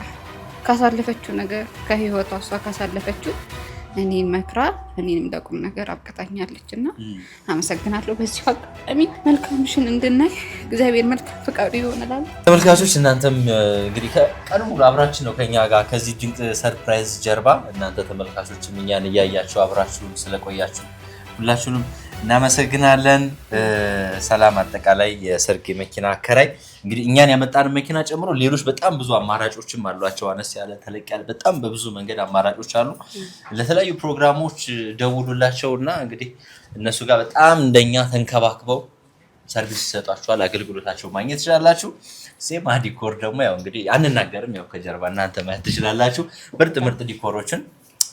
ካሳለፈችው ነገር ከህይወቷ እሷ ካሳለፈችው እኔ መክራ እኔንም ለቁም ነገር አብቅታኛለችና አመሰግናለሁ። በዚህ አጋጣሚ መልካምሽን እንድናይ እግዚአብሔር መልካም ፈቃዱ ይሆናል። ተመልካቾች እናንተም እንግዲህ ቀኑ ሙሉ አብራችሁ ነው ከኛ ጋር ከዚህ ድንቅ ሰርፕራይዝ ጀርባ እናንተ ተመልካቾችም እኛን እያያችሁ አብራችሁ ስለቆያችሁ ሁላችሁንም እናመሰግናለን። ሰላም አጠቃላይ የሰርግ መኪና አከራይ እንግዲህ እኛን ያመጣን መኪና ጨምሮ ሌሎች በጣም ብዙ አማራጮችም አሏቸው። አነስ ያለ ተለቅ ያለ በጣም በብዙ መንገድ አማራጮች አሉ። ለተለያዩ ፕሮግራሞች ደውሉላቸውና እንግዲህ እነሱ ጋር በጣም እንደኛ ተንከባክበው ሰርቪስ ይሰጣችኋል። አገልግሎታቸው ማግኘት ትችላላችሁ። ዜማ ዲኮር ደግሞ ያው እንግዲህ አንናገርም፣ ያው ከጀርባ እናንተ ማየት ትችላላችሁ። ምርጥ ዲኮሮችን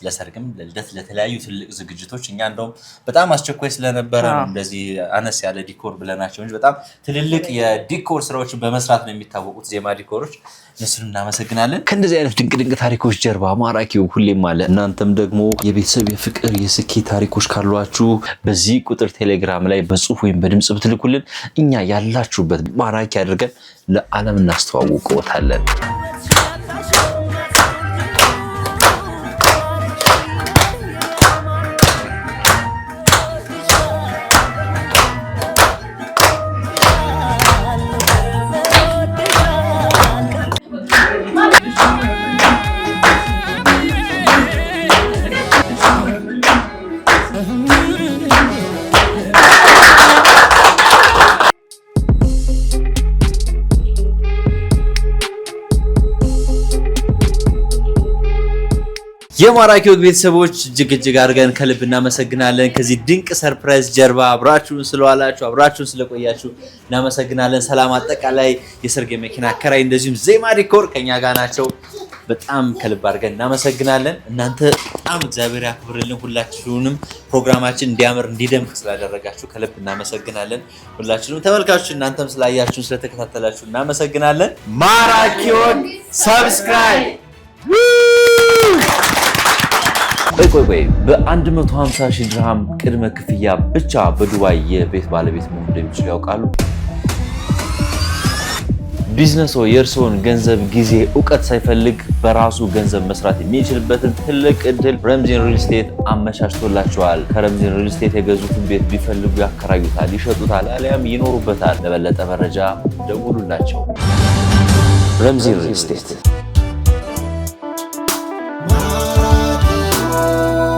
ለሰርግም ለልደት ለተለያዩ ትልቅ ዝግጅቶች እኛ እንደውም በጣም አስቸኳይ ስለነበረ እንደዚህ አነስ ያለ ዲኮር ብለናቸው እንጂ በጣም ትልልቅ የዲኮር ስራዎችን በመስራት ነው የሚታወቁት ዜማ ዲኮሮች። እነሱን እናመሰግናለን። ከእንደዚህ አይነት ድንቅ ታሪኮች ጀርባ ማራኪው ሁሌም አለ። እናንተም ደግሞ የቤተሰብ የፍቅር የስኬት ታሪኮች ካሏችሁ በዚህ ቁጥር ቴሌግራም ላይ በጽሁፍ ወይም በድምጽ ብትልኩልን እኛ ያላችሁበት ማራኪ አድርገን ለዓለም እናስተዋውቀዎታለን። የማራኪ ወግ ቤተሰቦች እጅግ አድርገን ከልብ እናመሰግናለን። ከዚህ ድንቅ ሰርፕራይዝ ጀርባ አብራችሁን ስለዋላችሁ አብራችሁን ስለቆያችሁ እናመሰግናለን። ሰላም አጠቃላይ የሰርግ መኪና አከራይ እንደዚሁም ዜማ ዲኮር ከኛ ጋር ናቸው። በጣም ከልብ አድርገን እናመሰግናለን። እናንተ በጣም እግዚአብሔር ያክብርልን። ሁላችሁንም ፕሮግራማችን እንዲያምር እንዲደምቅ ስላደረጋችሁ ከልብ እናመሰግናለን። ሁላችሁንም ተመልካቾች እናንተም ስላያችሁን ስለተከታተላችሁ እናመሰግናለን። ማራኪ ወግ ሰብስክራይብ ቆይ በ150,000 ድርሃም ቅድመ ክፍያ ብቻ በዱባይ የቤት ባለቤት መሆን እንደሚችሉ ያውቃሉ? ቢዝነስ የእርስዎን ገንዘብ፣ ጊዜ፣ ዕውቀት ሳይፈልግ በራሱ ገንዘብ መስራት የሚችልበትን ትልቅ እድል ረምዚን ሪል ስቴት አመቻችቶላቸዋል። ከረምዚን ሪል ስቴት የገዙትን ቤት ቢፈልጉ ያከራዩታል፣ ይሸጡታል፣ አሊያም ይኖሩበታል። ለበለጠ መረጃ ደውሉላቸው። ረምዚን ሪል ስቴት